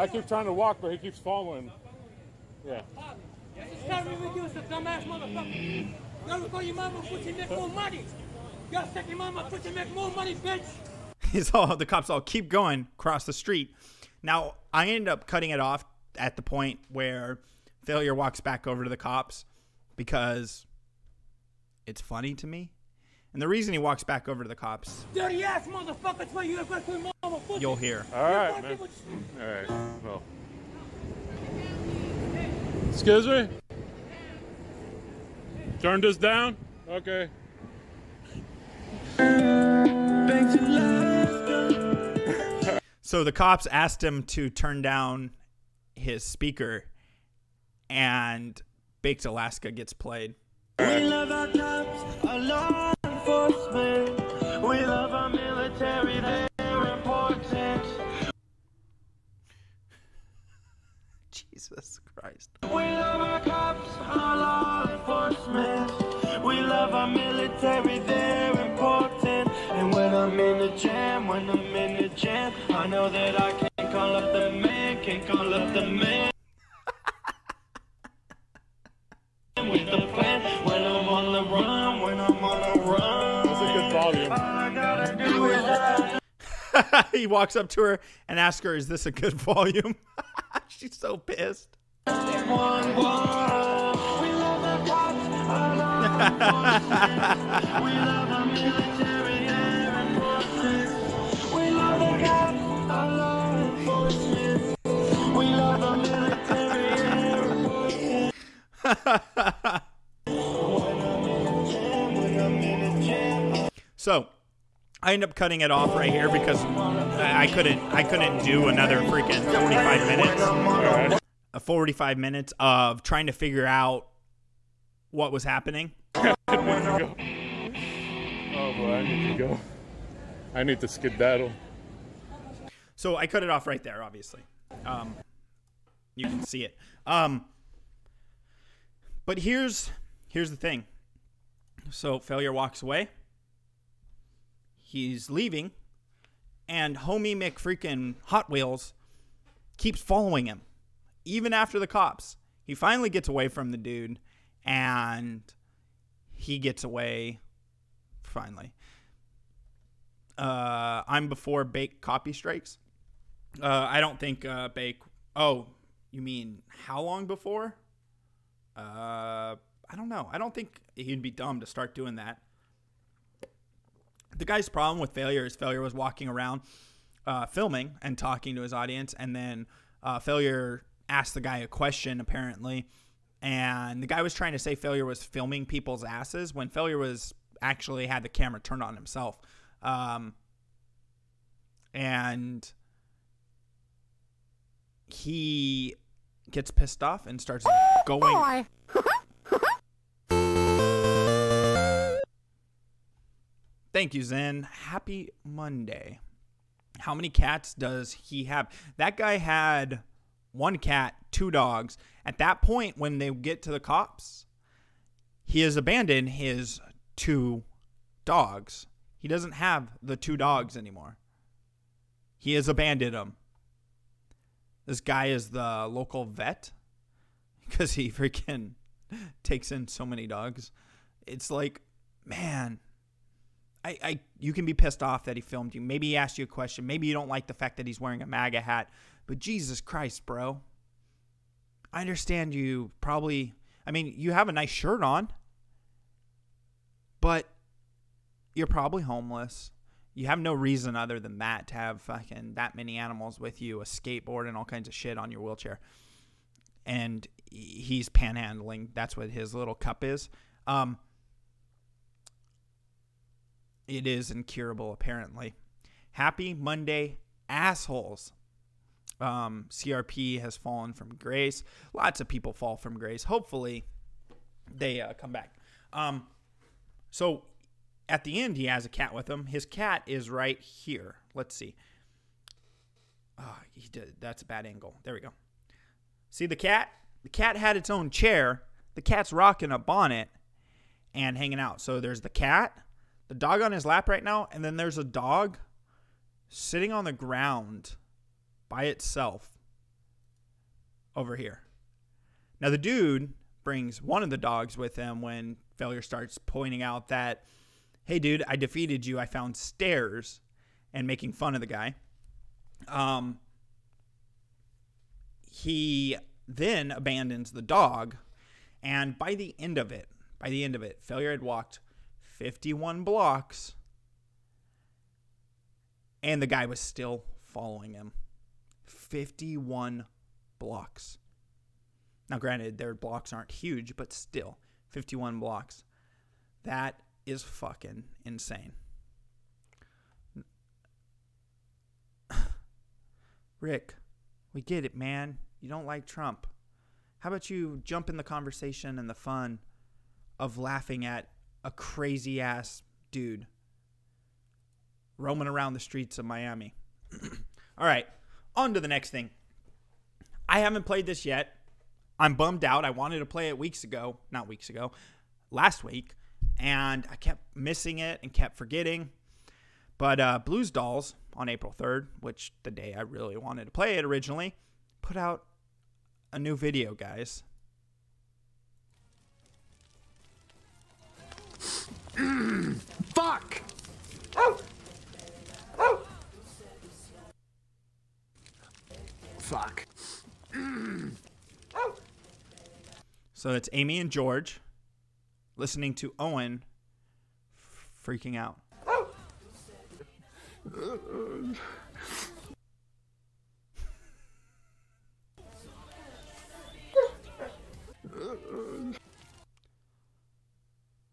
keep trying to walk, but he keeps following. Yeah. Starving video is a dumbass motherfucker. Go record your mama put you make more money. Go stick your mama put you make more money, bitch. The cops all keep going across the street. Now, I end up cutting it off at the point where Failure walks back over to the cops because it's funny to me. And the reason he walks back over to the cops, dirty ass motherfucker, that's why you have got to mama pussy. You'll hear. All right, man. All right. Well. Excuse me? Turn this down? Okay. So the cops asked him to turn down his speaker, and Baked Alaska gets played. We love our cops, our law enforcement. We love our military, they're important. Jesus Christ. We love our cops, our law enforcement. We love our military, they're important. And when I'm in the jam, I know that I can't call up the man, with the plan, when I'm on the run, That's a good volume. all I gotta do is He walks up to her and asks her, is this a good volume? She's so pissed. we love our cops, our law enforcement. We love our military, they're important. We love our cops, our law enforcement. We love our military, they're important. So I end up cutting it off right here because I couldn't do another freaking 45 minutes. 45 minutes of trying to figure out what was happening. Oh boy, I need to go. I need to skedaddle. So I cut it off right there, obviously. You can see it. But here's the thing. So Failure walks away. He's leaving, and homie McFreaking Hot Wheels keeps following him, even after the cops. He finally gets away from the dude, and he gets away finally. I'm before Bake copy strikes. I don't think Bake. Oh, you mean how long before? I don't know. I don't think he'd be dumb to start doing that. The guy's problem with Failure is Failure was walking around filming and talking to his audience, and then Failure asked the guy a question, apparently, and the guy was trying to say Failure was filming people's asses when Failure was actually had the camera turned on himself. And he gets pissed off and starts going. Thank you, Zen. Happy Monday. How many cats does he have? That guy had 1 cat, 2 dogs. At that point, when they get to the cops, he has abandoned his 2 dogs. He doesn't have the 2 dogs anymore. He has abandoned them. This guy is the local vet because he freaking takes in so many dogs. It's like, man, you can be pissed off that he filmed you. Maybe he asked you a question. Maybe you don't like the fact that he's wearing a MAGA hat. But Jesus Christ, bro. I understand you probably, I mean, you have a nice shirt on, but you're probably homeless. You have no reason other than that to have fucking that many animals with you, a skateboard and all kinds of shit on your wheelchair. And he's panhandling. That's what his little cup is. It is incurable, apparently. Happy Monday, assholes. CRP has fallen from grace. Lots of people fall from grace. Hopefully, they come back. So, at the end, he has a cat with him. His cat is right here. Let's see. That's a bad angle. There we go. See the cat? The cat had its own chair. The cat's rocking a bonnet and hanging out. So there's the cat, the dog on his lap right now, and then there's a dog sitting on the ground by itself over here. Now the dude brings one of the dogs with him when Failure starts pointing out that, hey, dude, I defeated you. I found stairs, and making fun of the guy. He then abandons the dog, and by the end of it, Failure had walked 51 blocks, and the guy was still following him. 51 blocks. Now, granted, their blocks aren't huge, but still, 51 blocks. That is fucking insane. Rick, we get it, man. You don't like Trump. How about you jump in the conversation and the fun of laughing at a crazy-ass dude roaming around the streets of Miami? All right, on to the next thing. I haven't played this yet. I'm bummed out. I wanted to play it last week, and I kept missing it and kept forgetting. But Blues Dolls on April 3rd, which the day I really wanted to play it originally, put out a new video, guys. Fuck! Fuck. So it's Amy and George listening to Owen freaking out.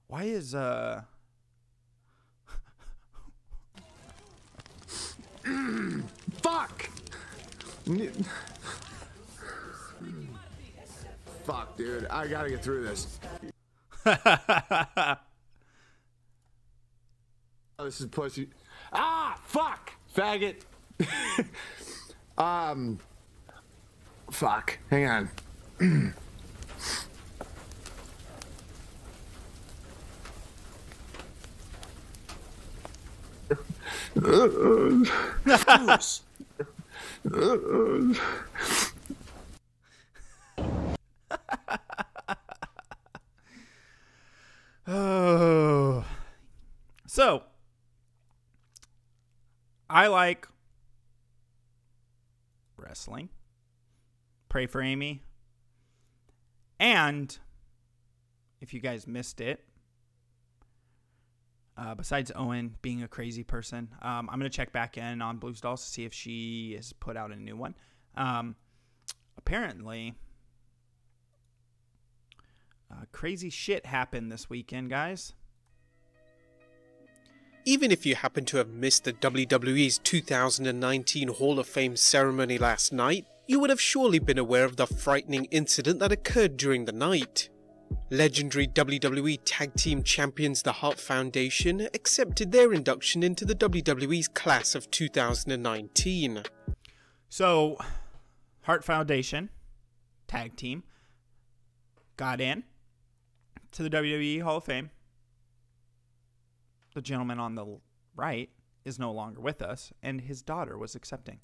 Why is Fuck! Fuck, dude. I gotta get through this. Oh, this is pussy. Ah! Fuck! Faggot! Fuck. Hang on. Oh. So, I like wrestling. Pray for Amy. And if you guys missed it, besides Owen being a crazy person, I'm going to check back in on Blues Dolls to see if she has put out a new one. Apparently, crazy shit happened this weekend, guys. Even if you happen to have missed the WWE's 2019 Hall of Fame ceremony last night, you would have surely been aware of the frightening incident that occurred during the night. Legendary WWE Tag Team Champions the Hart Foundation accepted their induction into the WWE's class of 2019. So, Hart Foundation Tag Team got in to the WWE Hall of Fame. The gentleman on the right is no longer with us, and his daughter was accepting.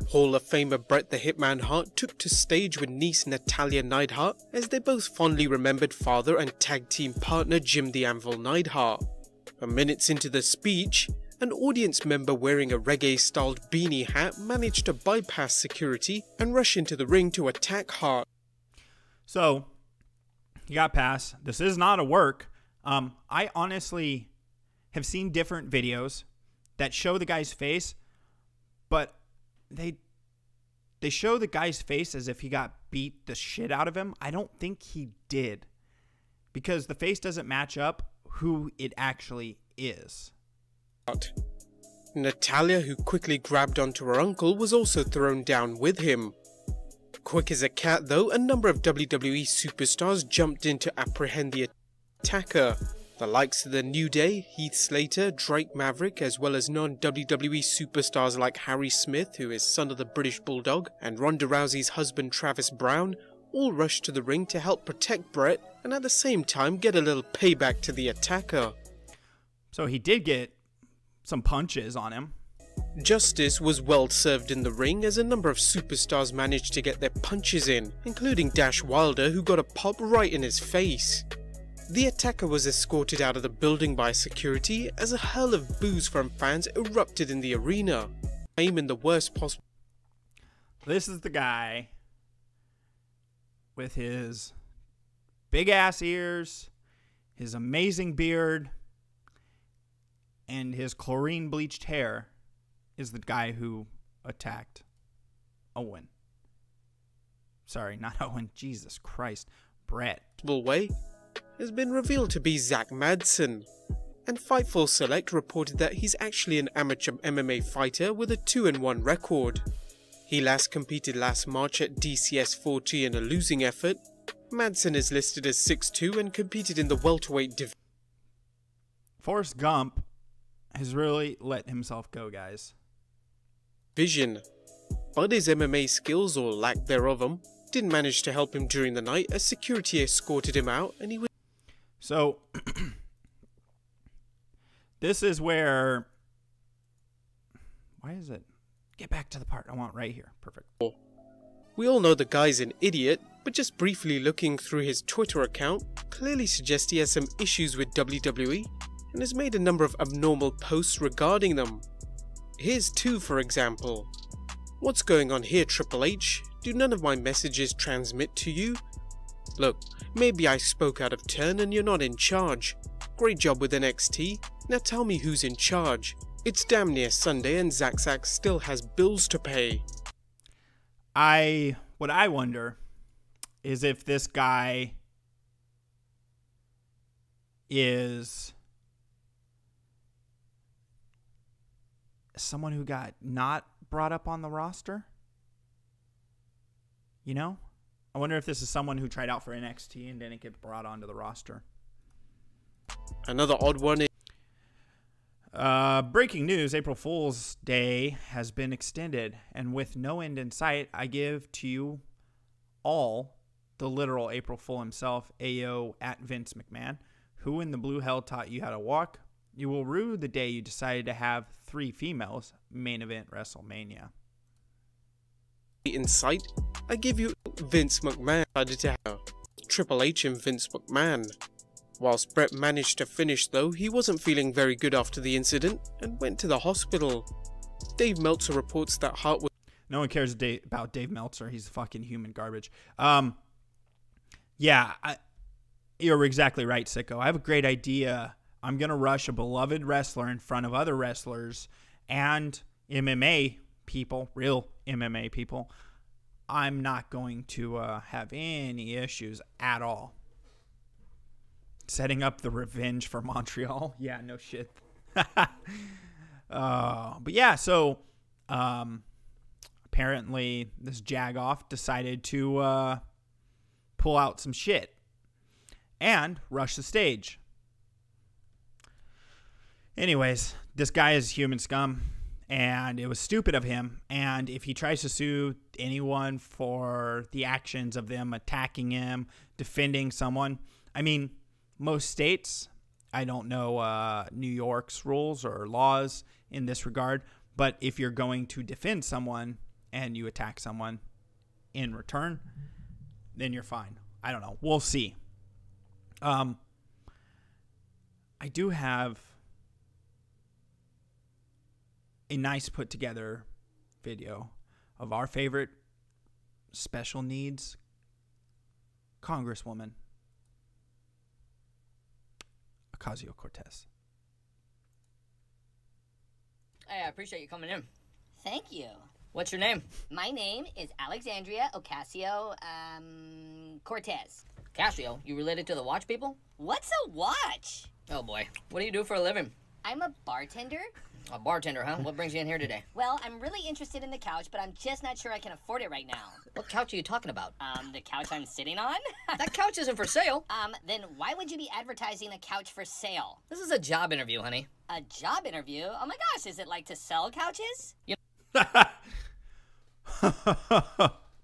Hall of Famer Bret the Hitman Hart took to stage with niece Natalya Neidhart as they both fondly remembered father and tag team partner Jim the Anvil Neidhart. Minutes into the speech, an audience member wearing a reggae-styled beanie hat managed to bypass security and rush into the ring to attack Hart. So, he got past. This is not a work. I honestly have seen different videos that show the guy's face, but they show the guy's face as if he got beat the shit out of him. I don't think he did, because the face doesn't match up who it actually is. Natalya, who quickly grabbed onto her uncle, was also thrown down with him. Quick as a cat though, a number of WWE superstars jumped in to apprehend the attacker. The likes of the New Day, Heath Slater, Drake Maverick, as well as non-WWE superstars like Harry Smith, who is son of the British Bulldog, and Ronda Rousey's husband Travis Brown, all rushed to the ring to help protect Bret and at the same time get a little payback to the attacker. So he did get some punches on him. Justice was well served in the ring as a number of superstars managed to get their punches in, including Dash Wilder, who got a pop right in his face. The attacker was escorted out of the building by security as a hell of boos from fans erupted in the arena. Aim in the worst possible. This is the guy with his big ass ears, his amazing beard, and his chlorine bleached hair is the guy who attacked Owen. Sorry, not Owen. Jesus Christ. Bret. Way has been revealed to be Zach Madsen, and Fightful Select reported that he's actually an amateur MMA fighter with a 2-1 record. He last competed last March at DCS 40 in a losing effort. Madsen is listed as 6'2" and competed in the welterweight division. Forrest Gump has really let himself go, guys. But his MMA skills, or lack thereof, didn't manage to help him during the night as security escorted him out and he was... So, this is where... Why is it? Get back to the part I want right here. Perfect. We all know the guy's an idiot, but just briefly looking through his Twitter account clearly suggests he has some issues with WWE and has made a number of abnormal posts regarding them. Here's two, for example. What's going on here, Triple H? Do none of my messages transmit to you? Look, maybe I spoke out of turn and you're not in charge. Great job with NXT. Now tell me who's in charge. It's damn near Sunday and Zack still has bills to pay. What I wonder is if this guy is someone who got not brought up on the roster. You know? I wonder if this is someone who tried out for NXT and didn't get brought onto the roster. Another odd one is... breaking news, April Fool's Day has been extended, and with no end in sight, I give to you all the literal April Fool himself, AO at Vince McMahon, who in the blue hell taught you how to walk. You will rue the day you decided to have 3 females main event WrestleMania. In sight, I give you Vince McMahon decided to have Triple H and Vince McMahon. Whilst Bret managed to finish though, he wasn't feeling very good after the incident and went to the hospital. Dave Meltzer reports that Hart was... No one cares about Dave Meltzer. He's fucking human garbage. Yeah, you're exactly right, Sicko. I have a great idea. I'm going to rush a beloved wrestler in front of other wrestlers and MMA people, real MMA people. I'm not going to have any issues at all. Setting up the revenge for Montreal. Yeah, no shit. But yeah, so apparently this Jagoff decided to pull out some shit and rush the stage. Anyways, this guy is human scum, and it was stupid of him. And if he tries to sue anyone for the actions of them attacking him, defending someone, I mean, most states, I don't know New York's rules or laws in this regard, but if you're going to defend someone and you attack someone in return, then you're fine. I don't know. We'll see. I do have a nice put together video of our favorite special needs Congresswoman, Ocasio-Cortez. Hey, I appreciate you coming in. Thank you. What's your name? My name is Alexandria Ocasio, Cortez. Ocasio? You related to the watch people? What's a watch? Oh boy. What do you do for a living? I'm a bartender. A bartender, huh? What brings you in here today? Well, I'm really interested in the couch, but I'm just not sure I can afford it right now. What couch are you talking about? The couch I'm sitting on? That couch isn't for sale. Then why would you be advertising a couch for sale? This is a job interview, honey. A job interview? Oh my gosh, is it like to sell couches?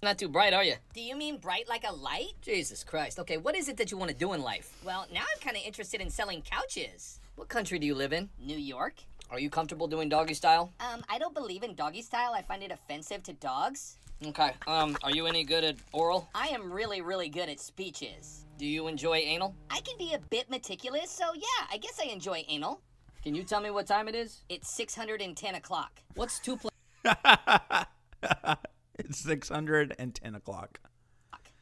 Not too bright, are you? Do you mean bright like a light? Jesus Christ. Okay, what is it that you want to do in life? Well, now I'm kind of interested in selling couches. What country do you live in? New York. Are you comfortable doing doggy style? I don't believe in doggy style. I find it offensive to dogs. Okay, are you any good at oral? I am really, really good at speeches. Do you enjoy anal? I can be a bit meticulous, so yeah, I guess I enjoy anal. Can you tell me what time it is? It's 610 o'clock. What's 2 plus... It's 610 o'clock.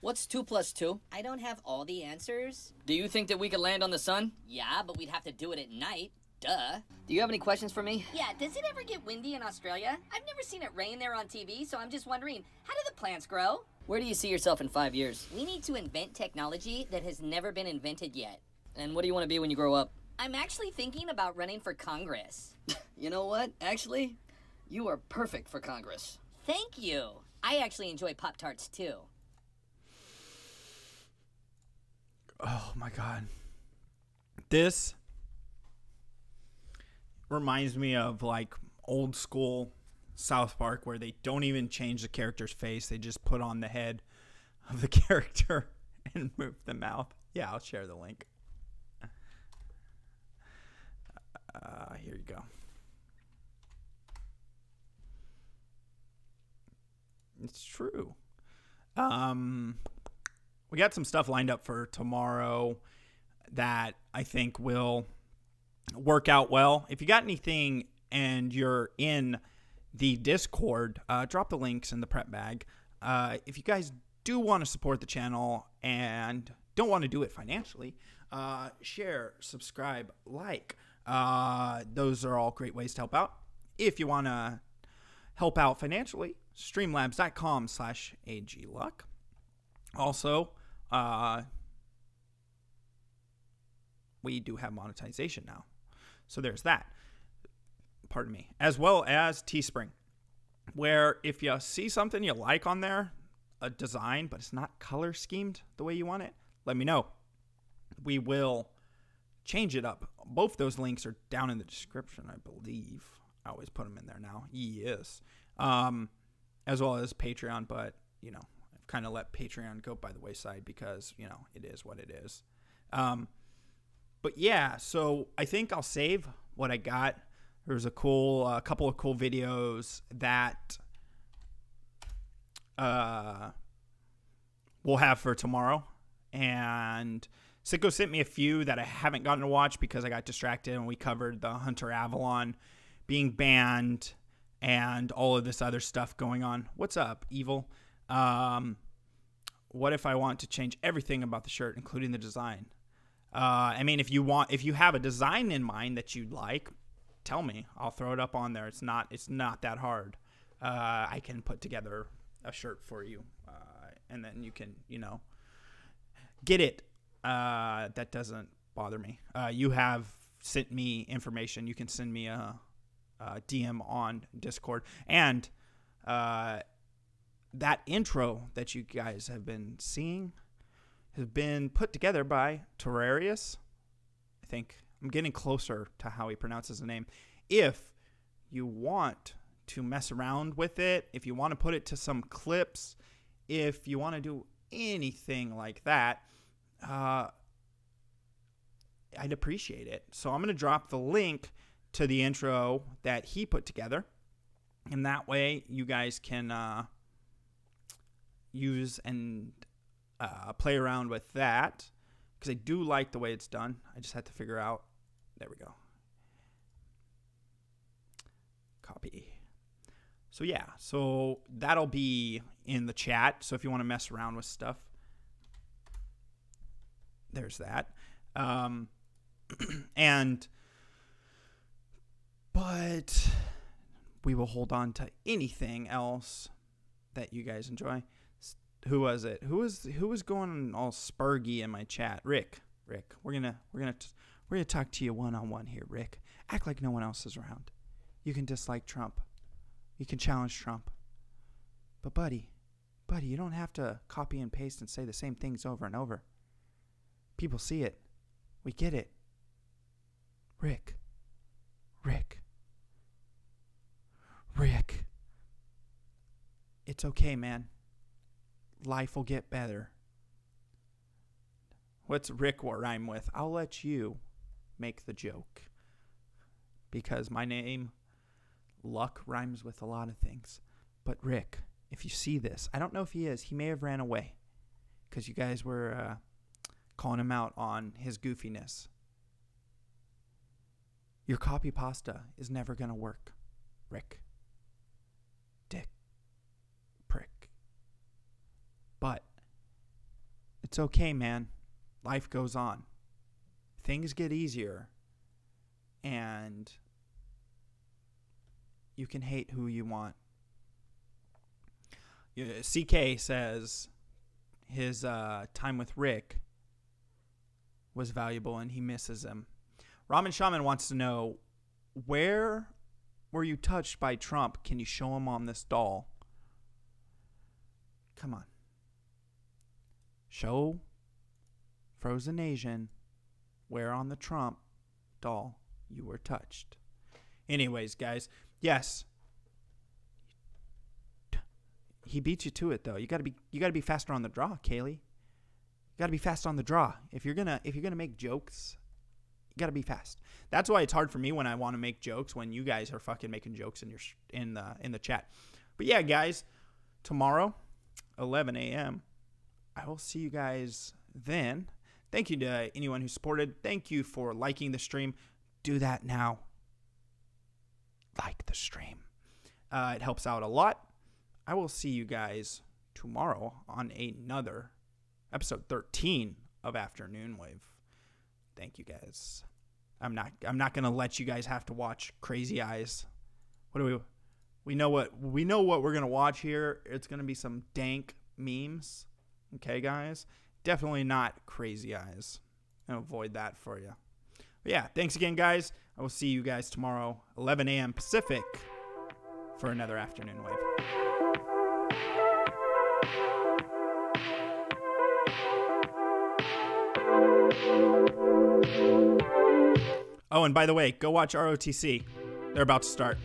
What's 2 plus 2? I don't have all the answers. Do you think that we could land on the sun? Yeah, but we'd have to do it at night. Duh. Do you have any questions for me? Yeah, does it ever get windy in Australia? I've never seen it rain there on TV, so I'm just wondering, how do the plants grow? Where do you see yourself in 5 years? We need to invent technology that has never been invented yet. And what do you want to be when you grow up? I'm actually thinking about running for Congress. You know what? Actually, you are perfect for Congress. Thank you. I actually enjoy Pop-Tarts too. Oh my God. This reminds me of like old school South Park where they don't even change the character's face. They just put on the head of the character and move the mouth. Yeah, I'll share the link. Here you go. It's true. We got some stuff lined up for tomorrow that I think will work out well. If you got anything and you're in the Discord, drop the links in the prep bag. If you guys do want to support the channel and don't want to do it financially, share, subscribe, like. Those are all great ways to help out. If you want to help out financially, streamlabs.com/AGluck. Also, we do have monetization now. So there's that. Pardon me. As well as Teespring, where if you see something you like on there, a design, but it's not color schemed the way you want it, let me know. We will change it up. Both those links are down in the description, I believe. I always put them in there now. Yes. As well as Patreon, but, you know, I've kind of let Patreon go by the wayside because, you know, it is what it is. But yeah, so I think I'll save what I got. There's a couple of cool videos that we'll have for tomorrow. And Sicko sent me a few that I haven't gotten to watch because I got distracted and we covered the Hunter Avallone being banned and all of this other stuff going on. What's up, Evil? What if I want to change everything about the shirt, including the design? I mean, if you have a design in mind that you'd like, tell me. I'll throw it up on there. It's not that hard. I can put together a shirt for you, and then you can, get it. That doesn't bother me. You have sent me information. You can send me a DM on Discord, and that intro that you guys have been seeing has been put together by Terrarius. I think I'm getting closer to how he pronounces the name. If you want to mess around with it, if you want to put it to some clips, if you want to do anything like that, I'd appreciate it. So I'm going to drop the link to the intro that he put together, and that way you guys can use and play around with that, because I do like the way it's done. I just had to figure out. There we go. Copy. So yeah, so that'll be in the chat. So if you want to mess around with stuff, there's that. But we will hold on to anything else that you guys enjoy. Who was it? Who was going all spurgy in my chat? Rick, we're gonna talk to you one-on-one here, Rick. Act like no one else is around. You can dislike Trump. You can challenge Trump. But buddy, you don't have to copy and paste and say the same things over and over. People see it. We get it. Rick. It's okay, man. Life will get better. What's Rick rhyme with? I'll let you make the joke. Because my name, Luck, rhymes with a lot of things. But Rick, if you see this, I don't know if he is. He may have ran away. Because you guys were calling him out on his goofiness. Your copy pasta is never going to work, Rick. Dick. Prick. But it's okay, man. Life goes on. Things get easier. And you can hate who you want. CK says his time with Rick was valuable and he misses him. Ramen Shaman wants to know, where were you touched by Trump? Can you show him on this doll? Come on. Show Frozen Asian where on the Trump doll you were touched. Anyways, guys, yes. He beat you to it though. You gotta be faster on the draw, Kaylee. You gotta be fast on the draw. If you're gonna make jokes, you gotta be fast. That's why it's hard for me when I want to make jokes when you guys are fucking making jokes in the chat. But yeah, guys, tomorrow, 11 a.m. I will see you guys then. Thank you to anyone who supported. Thank you for liking the stream. Do that now. Like the stream. It helps out a lot. I will see you guys tomorrow on another episode 13 of AfterNoonWave. Thank you guys. I'm not gonna let you guys have to watch Crazy Eyes. We know what we're gonna watch here. It's gonna be some dank memes. Okay, guys? Definitely not Crazy Eyes. I'll avoid that for you. But yeah, thanks again, guys. I will see you guys tomorrow, 11 a.m. Pacific, for another AfterNoonWave. Oh, and by the way, go watch ROTC. They're about to start.